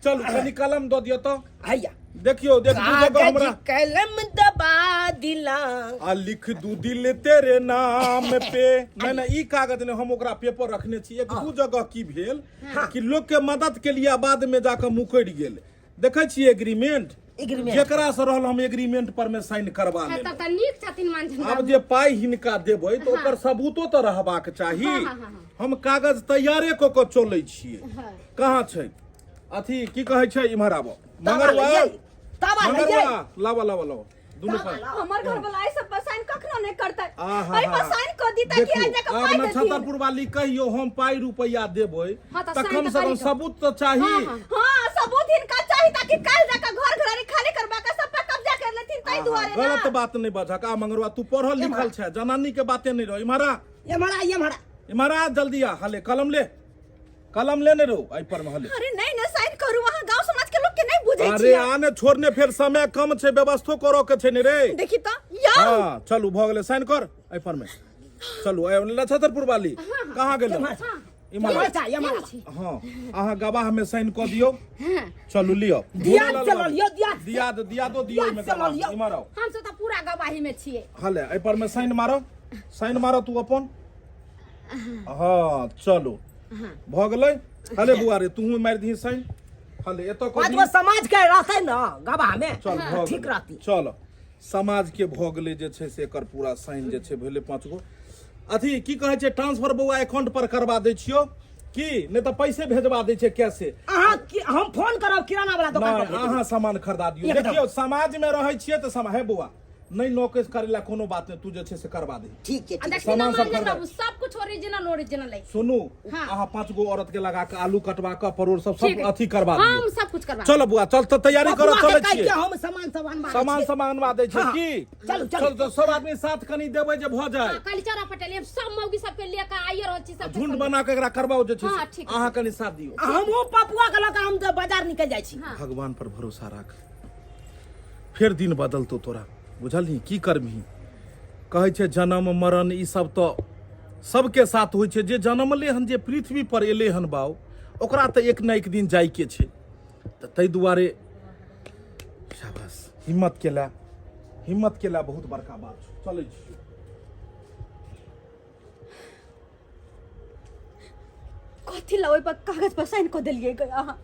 चलू कनी कलम दऽ दियौ तो हैया देखियो देख दू जगह हमरा कलम दबा दिला आ लिख दू दिल तेरे नाम पे नहीं ई कागज ने हम ओकरा पेपर रखने छी एक दू जगह की भेल कि लोग के मदद के लिए बाद में जाकर मुकरि गेल देखै छी एग्रीमेंट जेकरा से रहल हम एग्रीमेंट पर में साइन करबा लेब तब त नीक छथिन मानजन अब जे पाई हिनका देबै तो ओकर सबूतो तो रहबाक चाही हम कागज तैयारे क के चलै छियै कहाँ छै अथी की कहै छै इम्हर आबो मंगरवा लावा दुनु पर हमर घर वाला ऐ सब साइन कखनो नहीं करतै भाई पर साइन क दी ताकि आज का पाई अब नक्षत्रपुर वाली कहियो हम पाई रुपया देबै त कम से कम सबूत तो चाही हां सबूत हिनका चाही ताकि काल जाकर घर घरारी खाली करबा के सब पे कब्जा कर लेथिन तै दुआरे ना गलत बात नहीं बाजक आ मंगरवा तू पढ़ल लिखल छै जनानी के बातें नहीं रहो इमहरा जल्दी आ हले कलम लेने रहो आई पर में हले अरे नहीं ना साइन करू वहां गांव समाज के लोग के नहीं बुझै छी अरे आने छोड़ने फिर समय कम छै व्यवस्था करो के छै ने रे देखी त या हां चलू भ गेलै साइन कर आई पर में चलू नक्षत्रपुर वाली कहां गेल हां अहाँ गवाह में साइन क दियो चलू लियो दिया दो दियो में इमहर आओ हम सब त पूरा गवाही में छिए हले आई पर में साइन मारो तू अपन हां चलो भ गेलै हले बुआ रे तू मार दी साइन हले एतो को पांचवा समाज के रहतै न गवाह में चल ठीक रहती चल समाज के भ गेलै जे छै से एकर पूरा साइन जे छै भेलै 5 गो अथी की कहै छै ट्रांसफर बउआ अकाउंट पर करवा दै छियो की नहीं तो पैसे भेजवा दै छै कैसे हम फोन करब किराना वाला दुकान पर अहाँ सामान खरीदा दियो देखियो समाज में रहै छियै तो समय है बुआ नहीं नौकरी करेला कोनो बात नहीं तू जे छै से करवा दे ठीक है सामान सब खरीदा सब कुछ ओरिजिनल है सुनू अहाँ 5 गो औरत के लगा के आलू कटवा के परोड़ सब अथी करवा दियो हम सब कुछ करवा चलो बुआ चल तो तैयारी करो चले छियै हम सामान अनवा दै छै की चल तो सब आदमी साथ कनी देबै जे भ जाय कलिचरा पटेल सब मौगी सब के लेके आइए रहल छी सब झुंड बना के एकरा करबाओ जे छै अहाँ कनी साथ दियो हमहु पपुआ के लगा हम बाजार निकल जाय छी भगवान पर भरोसा राख फिर दिन बदलतो तोरा बुझलही की करबही कहै छै जन्म मरण ई सब तो सबके साथ होइ छै जे जन्मले हन जे पृथ्वी पर एले हन बाऊ ओकरा तो एक न एक दिन जाय के छै त तै दुआरे शाबाश हिम्मत केला बहुत बड़का बात छै चलै छी कथी ला ओइ पर कागज पर साइन क देलियै गया अहाँ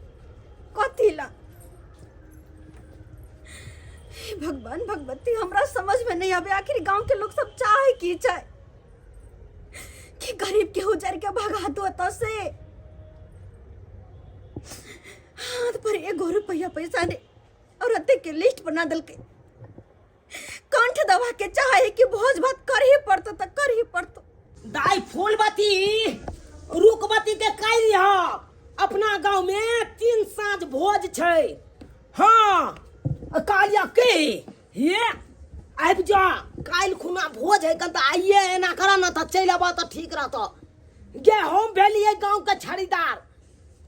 कथी ला भगवान भगवती हमरा समझ में नहीं आवे आखिर गांव के लोग सब चाहे की चाहे कि गरीब के उजर के भगा दो तो से हाथ पर 1 रुपया पैसा ने और अते के लिस्ट बना दल के कंठ दबा के चाहे कि भोज भात कर ही पड़तो दाई फूलबती रुकबती के काई अपना गांव में 3 साँझ भोज छै हां कालिया के हे आबि जा काल खुना भोज है कन त आइए एना करा न त चल आबा त ठीक रहत गे हम भेलिए गांव के खरीदार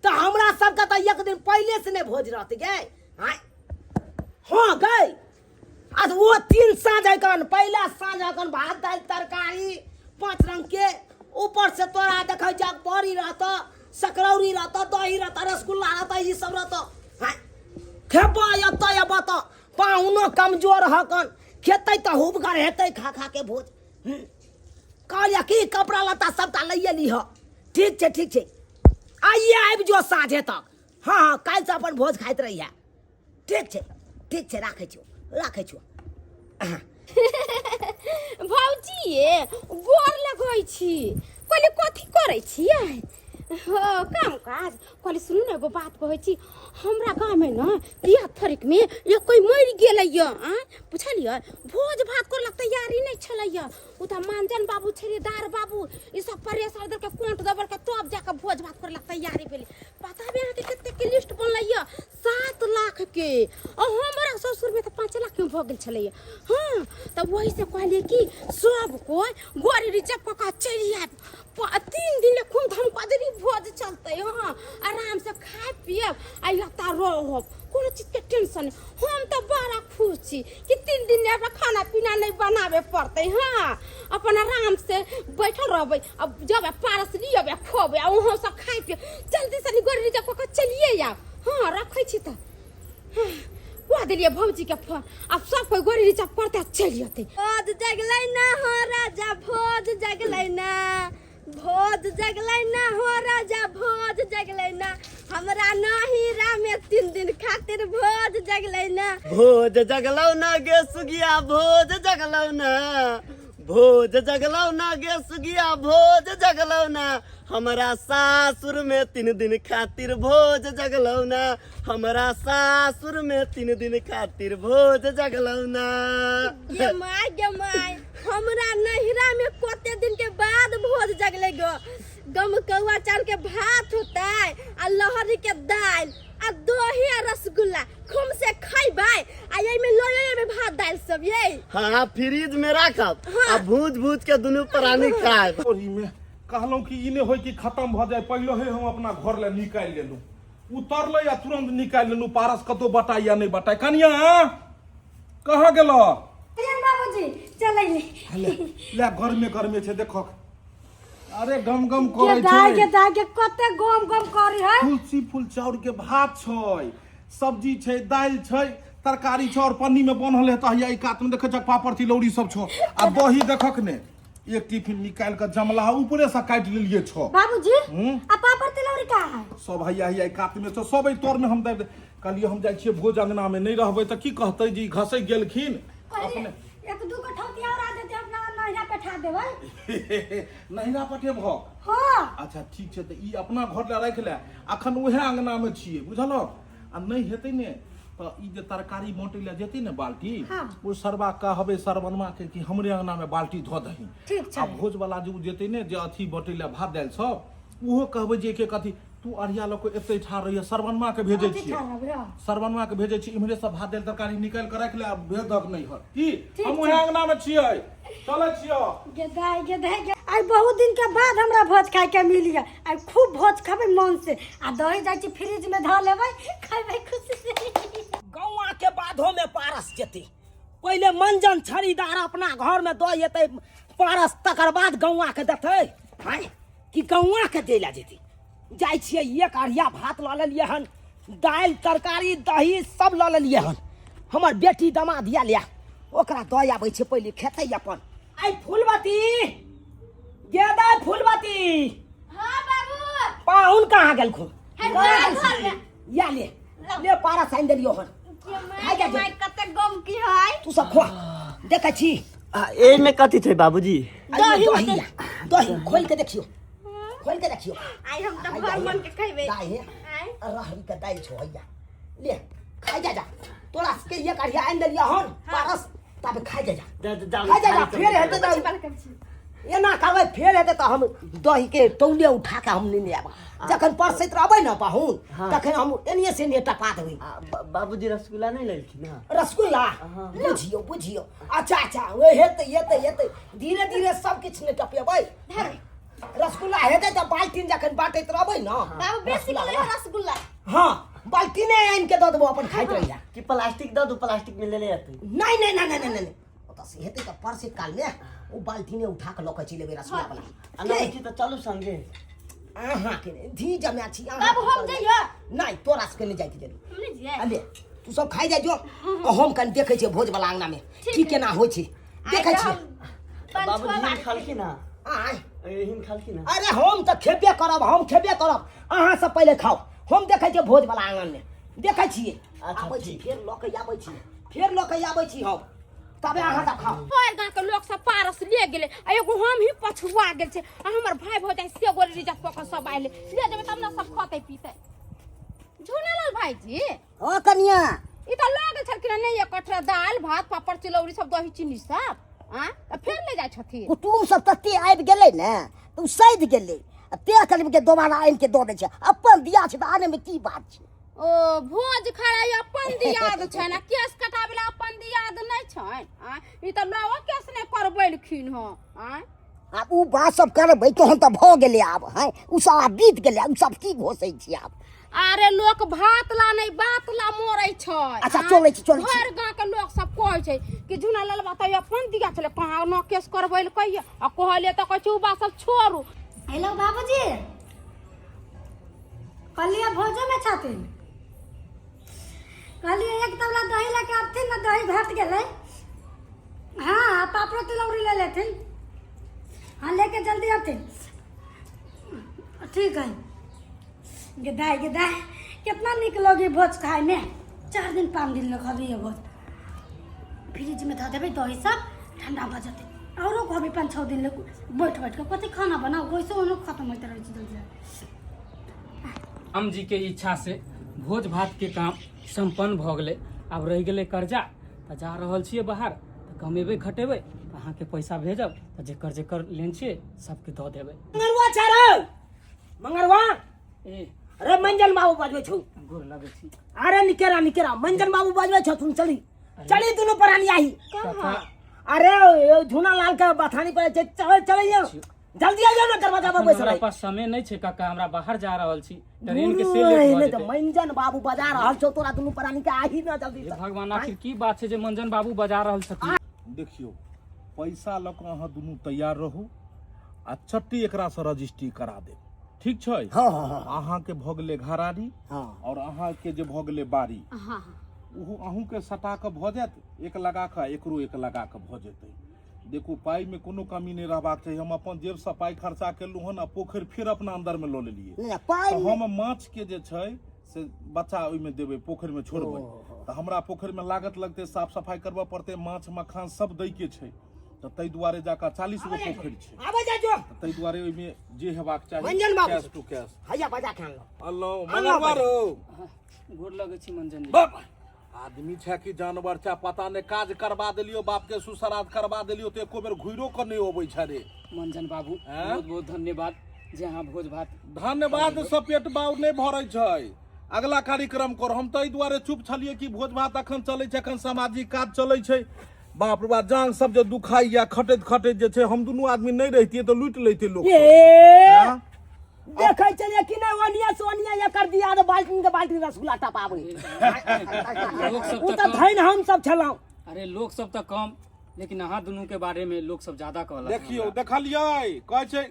त हमरा सब का त एक दिन पहले से ने भोज रहत गे हां गई आ वो 3 साँझ अखन पहला साँझ अखन भात दाल तरकारी 5 रंग के ऊपर से तोरा देखै जा बड़ी रहता सकरौरी रहता दही रहता रसगुल्ला रहता ये सब रहता खेबा एतऽ एबऽ तऽ पाहुनो कमजोर हकन खेतै तऽ हुबगर हेतै खा खा के भोज कहलिया की कपड़ा लत्ता सबटा लइए लीह ठीक छै आइए आबि जो साँझे तक हाँ काल्हि से अपन भोज खाइत रहिए ठीक छै राखै छियौ भौजी गोर लगै छी कहले कथी करै छियै काम काज कहले सुनू ने एगो बात कहै छी हमरा गाँव में न 30 तारीख में एक कोई मरि गेलै बुझलियै भोज भात करलक तैयारी नहीं छलै उ त मानजन बाबू छेदार बाबू ई सब परेशान दर के कोंट दबर के तब जाके भोज भात करलक तैयारी भेलै पता भी अहाँके कते के लिस्ट बनलै 7 लाख के और हमरा ससुर में तो 5 लाख में भ गेल छलै हां तब वही से कहलिए कि सब कोई गोरी रिजप का चली आब 3 दिन ले खूब धम कदरी भोज चलते हाँ आराम से खाए पिए आ लगता रहो कोनो चीज के टेंशन हम तो बड़ा खुश छी कि 3 दिन ले खाना पीना नहीं बनावे पड़ते हाँ अपन आराम से बैठल रहबे अब जब पारस लियबे खोबे आ वहां से खाए पिए जल्दी से गोरी जब को चलिए या हाँ रखै छी त कह दिलिए भौजी के फोन अब सब कोई गोरी रिजप करते चल जते भोज जगलै ना हो राजा भोज जगलै ना हो राजा भोज जगलै ना हमरा नहिरा में 3 दिन खातिर भोज जगलै ना भोज जगलौ ना गे सुगिया भोज जगलौ ना गे सुगिया भोज जगलौ ना हमरा सासुर में 3 दिन खातिर भोज जगलौ ना हमरा सासुर में 3 दिन खातिर भोज जगलौ ना गे माय हमरा नहिरा में कते दिन के बाद भोज जगलै गो गम कौआ चाउर के भात होतै आ लहरी के दाल आ दही आ रसगुल्ला खूब से खैबै आ ये में लोये में भात दाल सब ये हाँ फ्रिज में रखब आ भूज के दुनू प्राणी खाएब ओही में कहलौं कि ई ने होय कि खत्म भ जाए पहिले हे हम अपना घर ले निकाल लेलू उतरले या तुरंत निकाल लेलू पारस कतो बताई या नहीं बताई कनिया कहाँ गेलो बाबूजी चलै ले घर में छे देखो अरे गम करे छै के कते गम करी है तुलसी फूल चाउर के भात छै सब्जी छै दाल छै तरकारी छै और पन्नी में बनल है त हया ई कात में देखे छ पापड़ तिलौरी सब छ आ दही देखक ने एक टिफिन निकाल के जमला ऊपरे से काट लेलिए छ बाबूजी आ पापड़ तिलौरी का है सब हया कात में छ सब तोर में हम दे कहलिए हम जाय छिए भोज अंगना में नहीं रहबै त की कहतै जी घसै गेलखिन अपने 1-2 कठौती और आ देते अपना नहिरा बैठा देबै नहिरा पठेब हो हां अच्छा ठीक छै त ई अपना घर ले राख ले अखन उहे अंगना में छिए बुझलो आ नहीं हेतै ने तो ई जे तरकारी मोटे ले जेतै ने बाल्टी ओ सरबा कहबे सरवनमा के कि हमरे अंगना में बाल्टी धो दही ठीक छै आ भोज वाला जे जेतै ने जे अथी बटै ले भात दाल सब ओहो कहबै जे के कथी तू अरिया लोग को एते ठार रहिए सरवनमा के भेजै छी सरवनमा के भेजै छी इमरे सब भात दाल तरकारी निकाल के राख ले आ भेज दक नहीं हर की हम ओहे अंगना में छियै चलै छियो गेदाई आई बहुत दिन के बाद हमरा भोज खाए के मिलिया आई खूब भोज खाबे मन से आ दही जाय छी फ्रिज में ध लेबै खाइबै खुशी से गौवा के बाधो में पारस जेते पहले मंजन छड़ीदार अपना घर में दो जेते पारस तकर बाद गौवा के देते हैं कि गौवा के देला जेते जाय छिए एक अरिया भात ल लेलिए हन दाल तरकारी दही सब ल लेलिए हन हमर बेटी दामाद या लिया ओकरा दय आबै छै पहिले खेतै अपन आई फूलबती गेदा फूलबती हां बाबू पाहुन कहाँ गेल खो घर में या ले पारस आइन देलियो हन माय कते गम की है तू सब खो देखै छी ए में कथी छै बाबूजी दही खोल के देखियो आई हम तो घर मन के खइबे दाई रहरी के दाई छो हैया ले खाइ जा तोरा के ये कढ़िया आइन देलिया हन पारस तब खाइ जा फेर हेते त एना करबै फेर हेते त हम दही के तौले उठा के हम नहीं आबा जखन परसैत रहबै न पाहुन तखन हम एनिए से ने टपा देबै बाबूजी रसगुल्ला नहीं लेलखिन ना रसगुल्ला बुझियो अच्छा वे हेते धीरे सब किछ ने टपेबै रसगुल्ला हेते त बाल्टीन जखन बाटैत रहबै न बाबू बेसी ले रसगुल्ला हां बाल्टी ने आन के दो देबो अपन खाइत रहिया कि प्लास्टिक दो प्लास्टिक में ले ले आते नहीं ओता से हेते त परसे काल में ओ बाल्टी ने उठा के लक चले बेरा सुला वाला अना की तो चलू संगे आहा के धी जमे छी तब हम जइयो नहीं तोरा से ले जाय के जरूर हम नहीं जिए अले तू सब खाइ जाय जो हम कन देखै छै भोज वाला अंगना में की केना होय छै देखै छी बाबू हिन खालकी ना आय हिन खालकी ना अरे हम त खेबे करब अहाँ सब पहले खाओ हम देखै छियै भोज वाला आंगन में देखै छियै अच्छा, आबै छी ठीक। फेर लऽ के आबै छी हम तबे अहाँ सब खाओ हर गांव के लोग सब पारस ले गेले आ एगो हम ही पछुआ गेल छै आ हमर भाई भौजाई से गोरी रिजर्व पकड़ सब आइले ले जेबे तब ना सब खते पीते झूलालाल भाईजी ओ कनिया ई त लागल छलखिन नहीं एक कटरा दाल भात पापड़ चिलौरी सब दही चीनी सब हां फेर ले जाय छथिन कुटुम सब तते आबि गेलै ने तू सैध गेलै ते कलम के दोबारा आनि के दऽ दै छै अपन दिया छै त आने में की बात छै ओ भोज खाय अपन दियाद छै ना केस कटाबेला अपन दियाद नै छै आ ई त लवा केस नै करबैलखिन ह आ आ उ बात सब करबै तहन त भ गेलै आब हैं उ सब आब बीत गेलै उ सब की घोसै छी आब अरे लोक भात ला नहीं बात ला मोरै छै अच्छा, चलै छी। हर गांव के लोग सब कहै छै कि झुना लाल बात अपन दिया छले कहां न केस करबैल कहिया आ कहले त कहै छै उ बात सब छोड़ू हेलो बाबूजी कलिया भोजे में छथिन कलिया एक तबला दही लेके आथिन ना दही घट गेलै हाँ पापड़ तिलौरी ले लेथिन हाँ लेके जल्दी आथिन ठीक है गिदाई कितना निक लगे भोज खाए में 4 दिन 5 दिन लग खबी है भोज फ्रिज में धऽ देबै दही सब ठंडा भऽ जेतै औरो कहबै 5-6 दिन लग बैठ के कथी खाना बनाओ वैसे ओनो खत्म होइत रहै छै जल्दी राम जी के इच्छा से भोज भात के काम संपन्न भ गेलै आब रहि गेलै कर्जा त जा रहल छियै बाहर त कमेबै खटेबै अहाँ के पैसा भेजब त जेकर लेन छियै सबके दऽ देबै मंगरवा छारो मंगरवा ए अरे मंजन बाबू बजबै छौ गोर लगै छी अरे निकेरा मंजन बाबू बजबै छौ तुम चली दुनू प्राणी आही कथा अरे झूना लाल के बथानी पर चले जल्दी आ जाओ ना दरवाजा पर बैसल हमरा पास समय नहीं छै काका हमरा बाहर जा रहल छी ट्रेन के से लेट भ तो जेतै मंजन बाबू बजा रहल छौ तोरा दुनू प्राणी के आही ना जल्दी हे भगवान आखिर की बात छै जे मंजन बाबू बजा रहल छथिन देखियो पैसा लऽ कऽ अहाँ दुनू तैयार रहू आ चट्टी एकरा से रजिस्ट्री करा देब ठीक छै हां अहाँ के भऽ गेलै घरारी हां और अहाँ के जे भऽ गेलै बारी हां ओहो अहूँ के सटा के भऽ जायत एक लगा के एकरो एक लगा के भऽ जेतै देखू पाई में कोनो कमी नहीं रहबाक चाहिए हम अपन जेब से पाई खर्चा केलहुँ हन आ पोखरि फिर अपना अंदर में लऽ लेलियै तो हम माछ के जे छै से बच्चा ओहिमे देबै पोखरि में छोड़बै तऽ हमरा पोखरि में लागत लगतै साफ सफाई करबऽ पड़तै माछ मखान सब दै के छै तऽ ताहि दुआरे जाकऽ 40 गो पोखरि छै आबे जा जो ताहि दुआरे ओहिमे जे हेबाक चाही मंजन बाबू कैश टू कैश हैया बजा खान लो अल्लाह मंगरवा रो गोर लगै छी मंजन जी आदमी छै कि जानवर छै पता नहीं काज करवा देलियो बाप के सुसराध करवा देलियो तो एको बेर घुरो के नहीं अबै छै रे मंजन बाबू बहुत बहुत धन्यवाद जे अहाँ भोज भात धन्यवाद सब पेट बाउ नहीं भरै छै अगला कार्यक्रम कर हम ताहि दुआरे चुप छलिए कि भोज भात अखन चलै छै अखन सामाजिक काज चलै छै बाप रे बाप जान सब जे दुखाई या खटैत जे छै हम दुनू आदमी नहीं रहतिए तो लूट लेते लोग देखै छलिए कि नै ओनिया सोनिया एकर दिया दे बाल्टी रसगुल्ला टपाबै लोग सब उ त त धैन हम सब छलौ अरे लोग सब त कम लेकिन अहाँ दुनू के बारे में लोग सब ज्यादा कहलक देखियो देखलियै कहै छै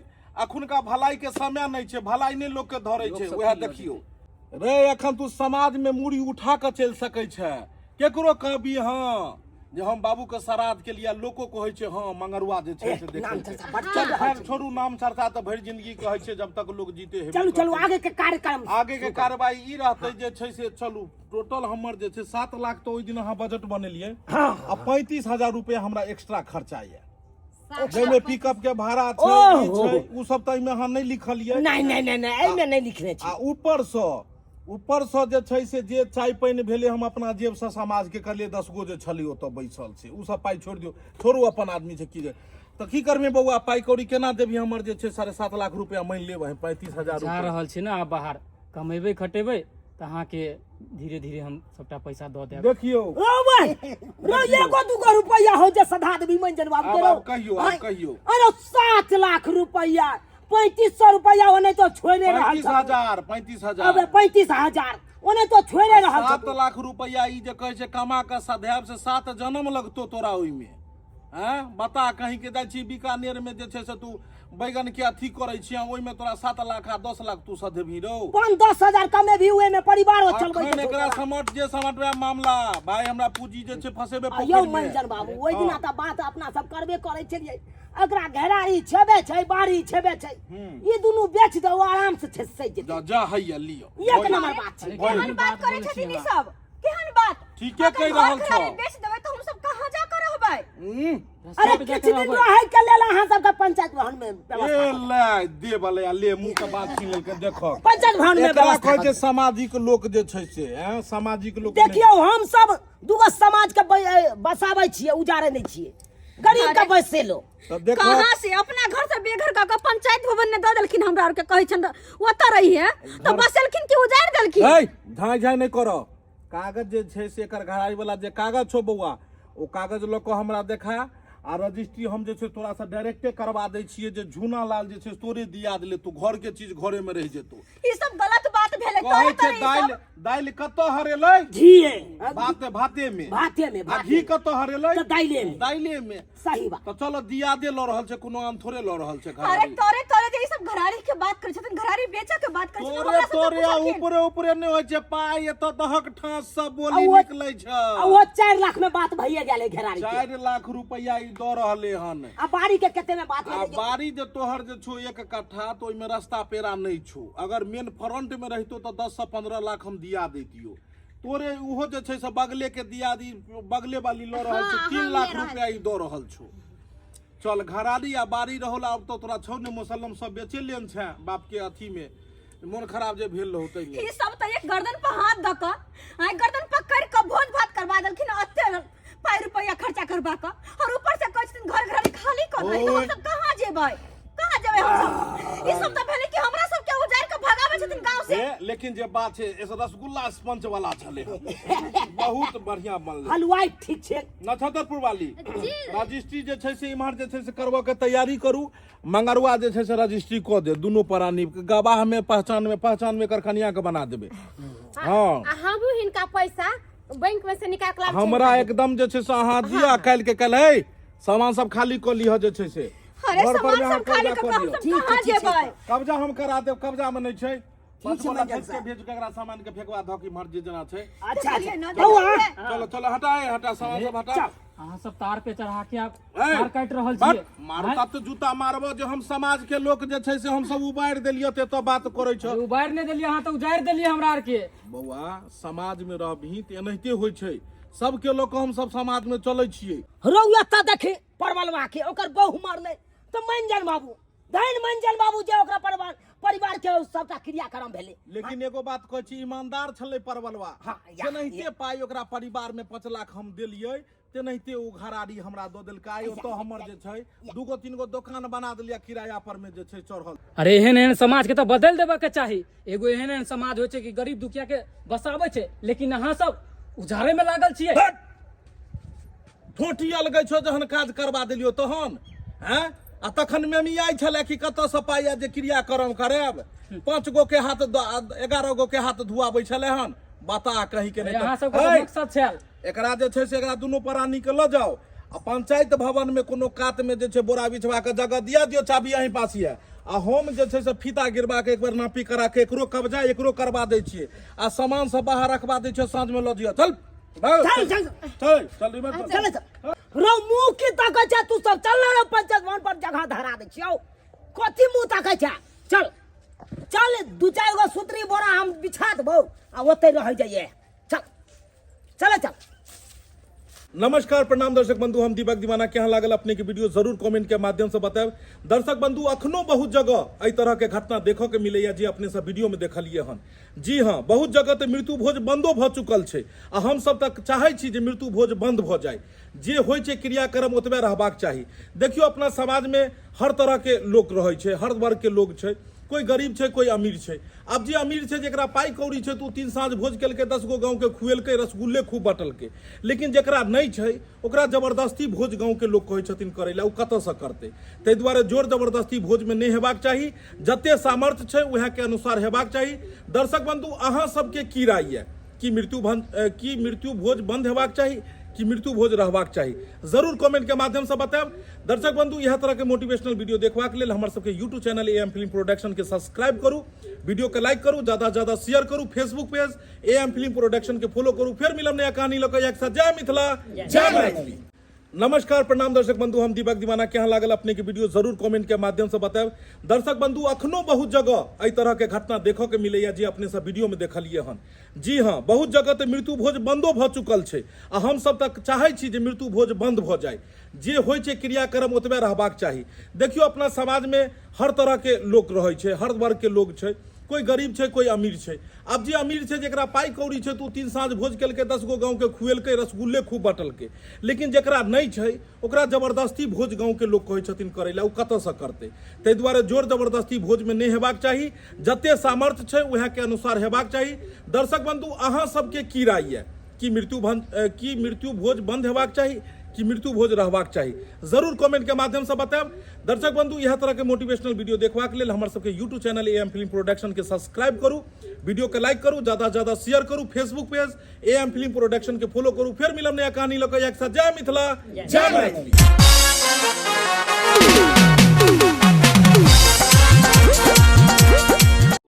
अखुनका भलाई के समय नहीं छै भलाई नहीं लोग के धरै छै वएह देखियो रे एखन तू समाज में मूड़ी उठा के चल सकै छै केकरो कहबी हां जे हम बाबू के श्राद्ध के लिए लोको कहै छै हां मंगरुआ जे छै से देखै छै खैर छोड़ू नाम चर्चा त भरि जिंदगी कहै छै जब तक लोग जीते हेबे चलू आगे के कार्यक्रम आगे के कार्रवाई ई रहतै जे छै से चलू टोटल हमर जे छै 7 लाख तो ओइ दिन अहाँ बजट बनेलियै आ 35,000 रुपया हमरा एक्स्ट्रा खर्चा ये जेमे पिकअप के भाड़ा छै ई छै उ सब त एमे अहाँ नहीं लिखलियै नहीं एमे नहीं लिखने छी आ ऊपर से जे छै से जे चाय पानि भेले हम अपना जेब से समाज के करलिए 10 गो जे छली ओतऽ बैसल छै उ सब पाई छोड़ दियो छोड़ू अपन आदमी छै की त की करबे बौआ पाई कौड़ी केना देबी हमर जे छै 7.5 लाख रुपया मान लेब 35,000 जा रुपया रहल छी ना आप बाहर कमेबै खटेबै त अहाँ के धीरे धीरे हम सबटा पैसा दऽ देब देखियो ओ भाई रो एगो दूगो रुपया हो जे सधा देबी मंजन बाबू के अब कहियो अरे 7 लाख रुपया 3500 रुपया होने तो छोड़े रहल 35,000 अबे 35,000 ओने तो छोड़े रहल 7 लाख रुपया ई जे कहै छै कमा के सदैव से 7 जन्म लगतो तोरा ओइमे। हैं बता कहीं के जाइ छी बीकानेर में जे छै से तू बैगन के अथी करै छी ओइमे तोरा 7 लाख आ 10 लाख तू सधेभी रहो। 5-10 कमे भी हुए में परिवार चलबै अखन एकरा समट जे समटवे मामला भाई हमरा पूंजी जे छै फसेबे यौ पोखरि में। मंजन बाबू ओइ दिना त बात अपना सब करबे करै छलियै। एकरा घेरारी छेबे छै बाड़ी छेबे छै ई दुनु बेच दो आराम से छै सै जेतै। जा जा हैया लियो एक नंबर बात छै। केहन बात करै छथिन ई सब? केहन बात? ठीके कहि रहल घर छौ। खरारी बेच देबै त हम सब कहां जा कर रहबै? अरे किछ दिन रहे के लेल अहाँ सबके पंचायत भवन में ए व्यवस्था ले दे बले आ ले मुंह के बात छीन के देखो पंचायत भवन में एकरा व्यवस्था कहै छै सामाजिक लोक जे छै से हैं सामाजिक लोक देखियो हम सब दूगो समाज के बसाबै छियै उजारे नहीं छियै गरीब के बैसे लो। तो देखो कहां से अपना घर से बेघर का पंचायत भवन ने द देलखिन हमरा और के कहै छन ओतऽ रही है तो बसेलखिन कि उजाड़ देलखिन? ए धाय झाय नहीं करो। कागज जे छै से एकर घराई वाला जे कागज छौ बौआ ओ कागज ल के हमरा देखा आ रजिस्ट्री हम जे छै तोरा से डायरेक्टे करवा दै छियै जे झूना लाल जे छै तोरे दिया देले तू घर के चीज घरे में रह जेतौ। ई सब गलत बात भेलै। कहै छै तोरे दाइल दाइल कतौ हरेलै घीए भाते भाते में भाते में आ घी कतौ हरेलै तो दाइले में दाइले में। सही बात। तो चलो दिया दे ल रहल छै कोनो आम थोड़े ल रहल छै अरे घरारी। तोरे तोरे जे ई सब घरारी के बात करै छथिन घरारी बेचै के बात करै छथिन तोरे हमरा से तोरे तो पूछलखिन। ऊपरे ऊपरे नहीं होय छै पाई एत दहक ठास सब बोली आ वो- निकलै छै। आ वो 4 लाख में बात भइए गेलै घेरारी के। 4 लाख रुपया ई द रहले हन। आ बाड़ी के कते में बात आ भेलै? बाड़ी जे तोहर जे छो 1 कट्ठा तो ओइमे रास्ता पेरा नहीं छो। अगर मेन फ्रंट में रहितो तो 10 से 15 लाख हम दिया देतियो। तोरे उहो जे छै से बगले के दिया दी बगले वाली ल रहल छै 3 लाख रुपया ई द रहल छो। चल घरारी आ बाड़ी रहल अब तो तोरा छौ ने मुसलम सब बेचे लेन छै बाप के अथी में मन खराब जे भेल रहतै ने। ई सब त एक गर्दन पर हाथ द क आ गर्दन पकड़ के भोज भात करवा देलखिन अत्ते पाई रुपया खर्चा करबा क और ऊपर से कहै छथिन घर घरारी खाली कर दे। हम सब कहां जेबै? कहां जेबै हम सब? ई सब त भेलै कि हमरा सब के उजाड़ के भगाबै छथिन गांव से। लेकिन जे बात छै एस रसगुल्ला स्पंज वाला छले बहुत बढ़िया बनले। हलवाई ठीक छै। नक्षत्रपुर वाली रजिस्ट्री जे छै से इम्हर जे छै से करबा के तैयारी करू। मंगरुआ जे छै से रजिस्ट्री क दे दुनू प्राणी गवाह में पहचान में करखनिया के बना देबे। हां हम हिनका पैसा बैंक में से निकाल के हमरा एकदम जे छै से अहाँ दिया काल के कल है सामान सब खाली क लिह जे छै से अरे घर पर सामान में अहाँ सब खाली कब्जा क क हम दियौ। सब कहां जेबै? कब्जा हम करा देब कब्जा में नहीं छै। ठीक छै, वाला मंजन भेज के भेज के एकरा सामान के फेंकवा ध की मर्जी जना छै। अच्छा चलिए ना, अच्छा बउआ चलो चलो हटा सामान सब हटा। अहाँ सब तार पे चढ़ा के आप ए, तार काट रहल बट छियै। मारता तो जूता मारबो जे हम समाज के लोक जे छै से हम सब उबारि देलियो ते तो बात करै छ। उबारि नहि देलियै अहाँ तऽ उजारि देलियै हमरा आर के। बौआ समाज में रहबही त एनाहिते होइ छै। सबके लोक हम सब समाज में चलै छियै। रौया त देखी परवलवा के ओकर बहु मारले तो मंजन बाबू धन मंजन बाबू जे ओकरा परिवार के सबटा क्रियाक्रम भेले। लेकिन एगो बात कहै छी ईमानदार छलै परवलवा। हाँ, जेनाहिते पाई ओकरा परिवार में 5 लाख हम देलियै तेनाहिते ओ घरारी हमरा दऽ देलकै। ओतऽ हमर जे छै 2-3 गो दुकान बना देलियै किराया पर में जे छै चढ़ल। अरे एहन एहन समाज के तऽ बदल देबे के चाही। एगो एहन एहन समाज होइ छै कि गरीब दुखिया के बसाबै छै लेकिन अहाँ सब उजारे में लागल छियै। ठोठी अलगै छौ जहन काज करबा देलियो तहन हैं आ तखन मेमी आई छलै कि कतऽ से पाई जे क्रियाक्रम करब 5 गो के हाथ 11 गो के हाथ धुआबै छलै हन। बता कहीं के अहाँ नहीं सबके है। मकसद छल एकरा जे छै से एकरा दुनू प्राणी के ल जाओ आ पंचायत भवन में कोनो कात में जे छै बोरा बिछवा के जगह दिया दियो चाबी यहीं पास ये आ हम जे छै से फीता गिरवा के एक बार नापी करा के एकरो कब्जा एकरो करवा दै छियै आ सामान सब बाहर रखवा दै छियै साँझ में ल दियो। चल चल चले चल रौ मुंह की ताकै छै तू सब चल रे पंचायत भवन पर जगह धरा दे छियौ। कथी मुंह ताकै छै? चल चल 2-4 गो सूत्री बोरा हम बिछा देबौ आ ओतै रह जाइए। चल चले चल। नमस्कार प्रणाम दर्शक बंधु हम दीपक दीवाना के यहाँ लागल अपने के वीडियो जरूर कमेंट के माध्यम से बताएब। दर्शक बंधु अखनो बहुत जगह एहि तरह के घटना देखो के मिले जे अपने सब वीडियो में देखलिए हन। जी हाँ बहुत जगह तो मृत्यु भोज बंदो भ चुकल छै आ हम सब तक चाहे छी जे मृत्यु भोज बंद भ जाए। जे होइ छै क्रियाक्रम ओतबे रहबाक चाही। देखियो अपना समाज में हर तरह के लोग रहे छै हर वर्ग के लोग छै। कोई गरीब छै कोई अमीर छै। अब जे अमीर छै जेकरा पाई कौड़ी छै तो 3 साँझ भोज केलकै, 10 गो गाँव के खुएलकै, रसगुल्ले खूब बटलकै। लेकिन जेकरा नहीं छै ओकरा जबरदस्ती भोज गाँव के लोग कहै छथिन करै ला, ओ कतऽ से करतै। ताहि दुआरे जोर जबरदस्ती भोज में नहीं हेबाक चाही, जते सामर्थ्य छै वएह के अनुसार हेबाक चाही। दर्शक बंधु अहाँ सबके की राय है कि मृत्यु भोज बंद हेबाक चाही कि मृत्यु भोज रहबाक चाही, जरूर कमेंट के माध्यम से बताएब। दर्शक बंधु यह तरह के मोटिवेशनल वीडियो देखबाक लेल हमर सबके YouTube channel am film production के सब्सक्राइब करू, वीडियो के लाइक करू, ज्यादा से ज्यादा शेयर करू, Facebook page am film production के फॉलो करू। फिर मिलब नया कहानी लऽ कऽ एक साथ। जय मिथिला, जय मैथिली। नमस्कार प्रणाम दर्शक बंधु, हम दीपक दीवाना। केहन लागल अपने के वीडियो जरूर कमेंट के माध्यम से बताएब। दर्शक बंधु अखनो बहुत जगह एहि तरह के घटना देखऽ के मिलैया जे अपने सब वीडियो में देखलिए हन। जी हाँ, बहुत जगह तो मृत्यु भोज बंदो भ चुकल छै आ हम सब तक चाहै छी जे मृत्यु भोज बंद भ जाए। जे होइ छै क्रियाक्रम ओतबे रहबाक चाही। देखियो अपना समाज में हर तरह के लोग रहै छै, हर वर्ग के लोग छै, कोई गरीब छै कोई अमीर छै। अब जे अमीर छै जेकरा पाई कौड़ी छै तो 3 साँझ भोज केलकै, 10 गो गाँव के खुएलकै, रसगुल्ले खूब बटलकै। लेकिन जेकरा नहीं छै ओकरा जबरदस्ती भोज गाँव के लोग कहै छथिन करै ला, ओ कतऽ से करतै। ताहि दुआरे जोर जबरदस्ती भोज में नहीं हेबाक चाही, जते सामर्थ्य छै वएह के अनुसार हेबाक चाही। दर्शक बंधु अहाँ सबके की राय है कि मृत्यु भोज बंद हेबाक चाही कि मृत्यु भोज रहबाक चाही, जरूर कमेंट के माध्यम से बताएब। दर्शक बंधु यह तरह के मोटिवेशनल वीडियो देखबाक लेल हमर सबके YouTube channel am film production के सब्सक्राइब करू, वीडियो के लाइक करू, ज्यादा से ज्यादा शेयर करू, Facebook page am film production के फॉलो करू। फिर मिलब नया कहानी लऽ कऽ एक साथ। जय मिथिला, जय मैथिली।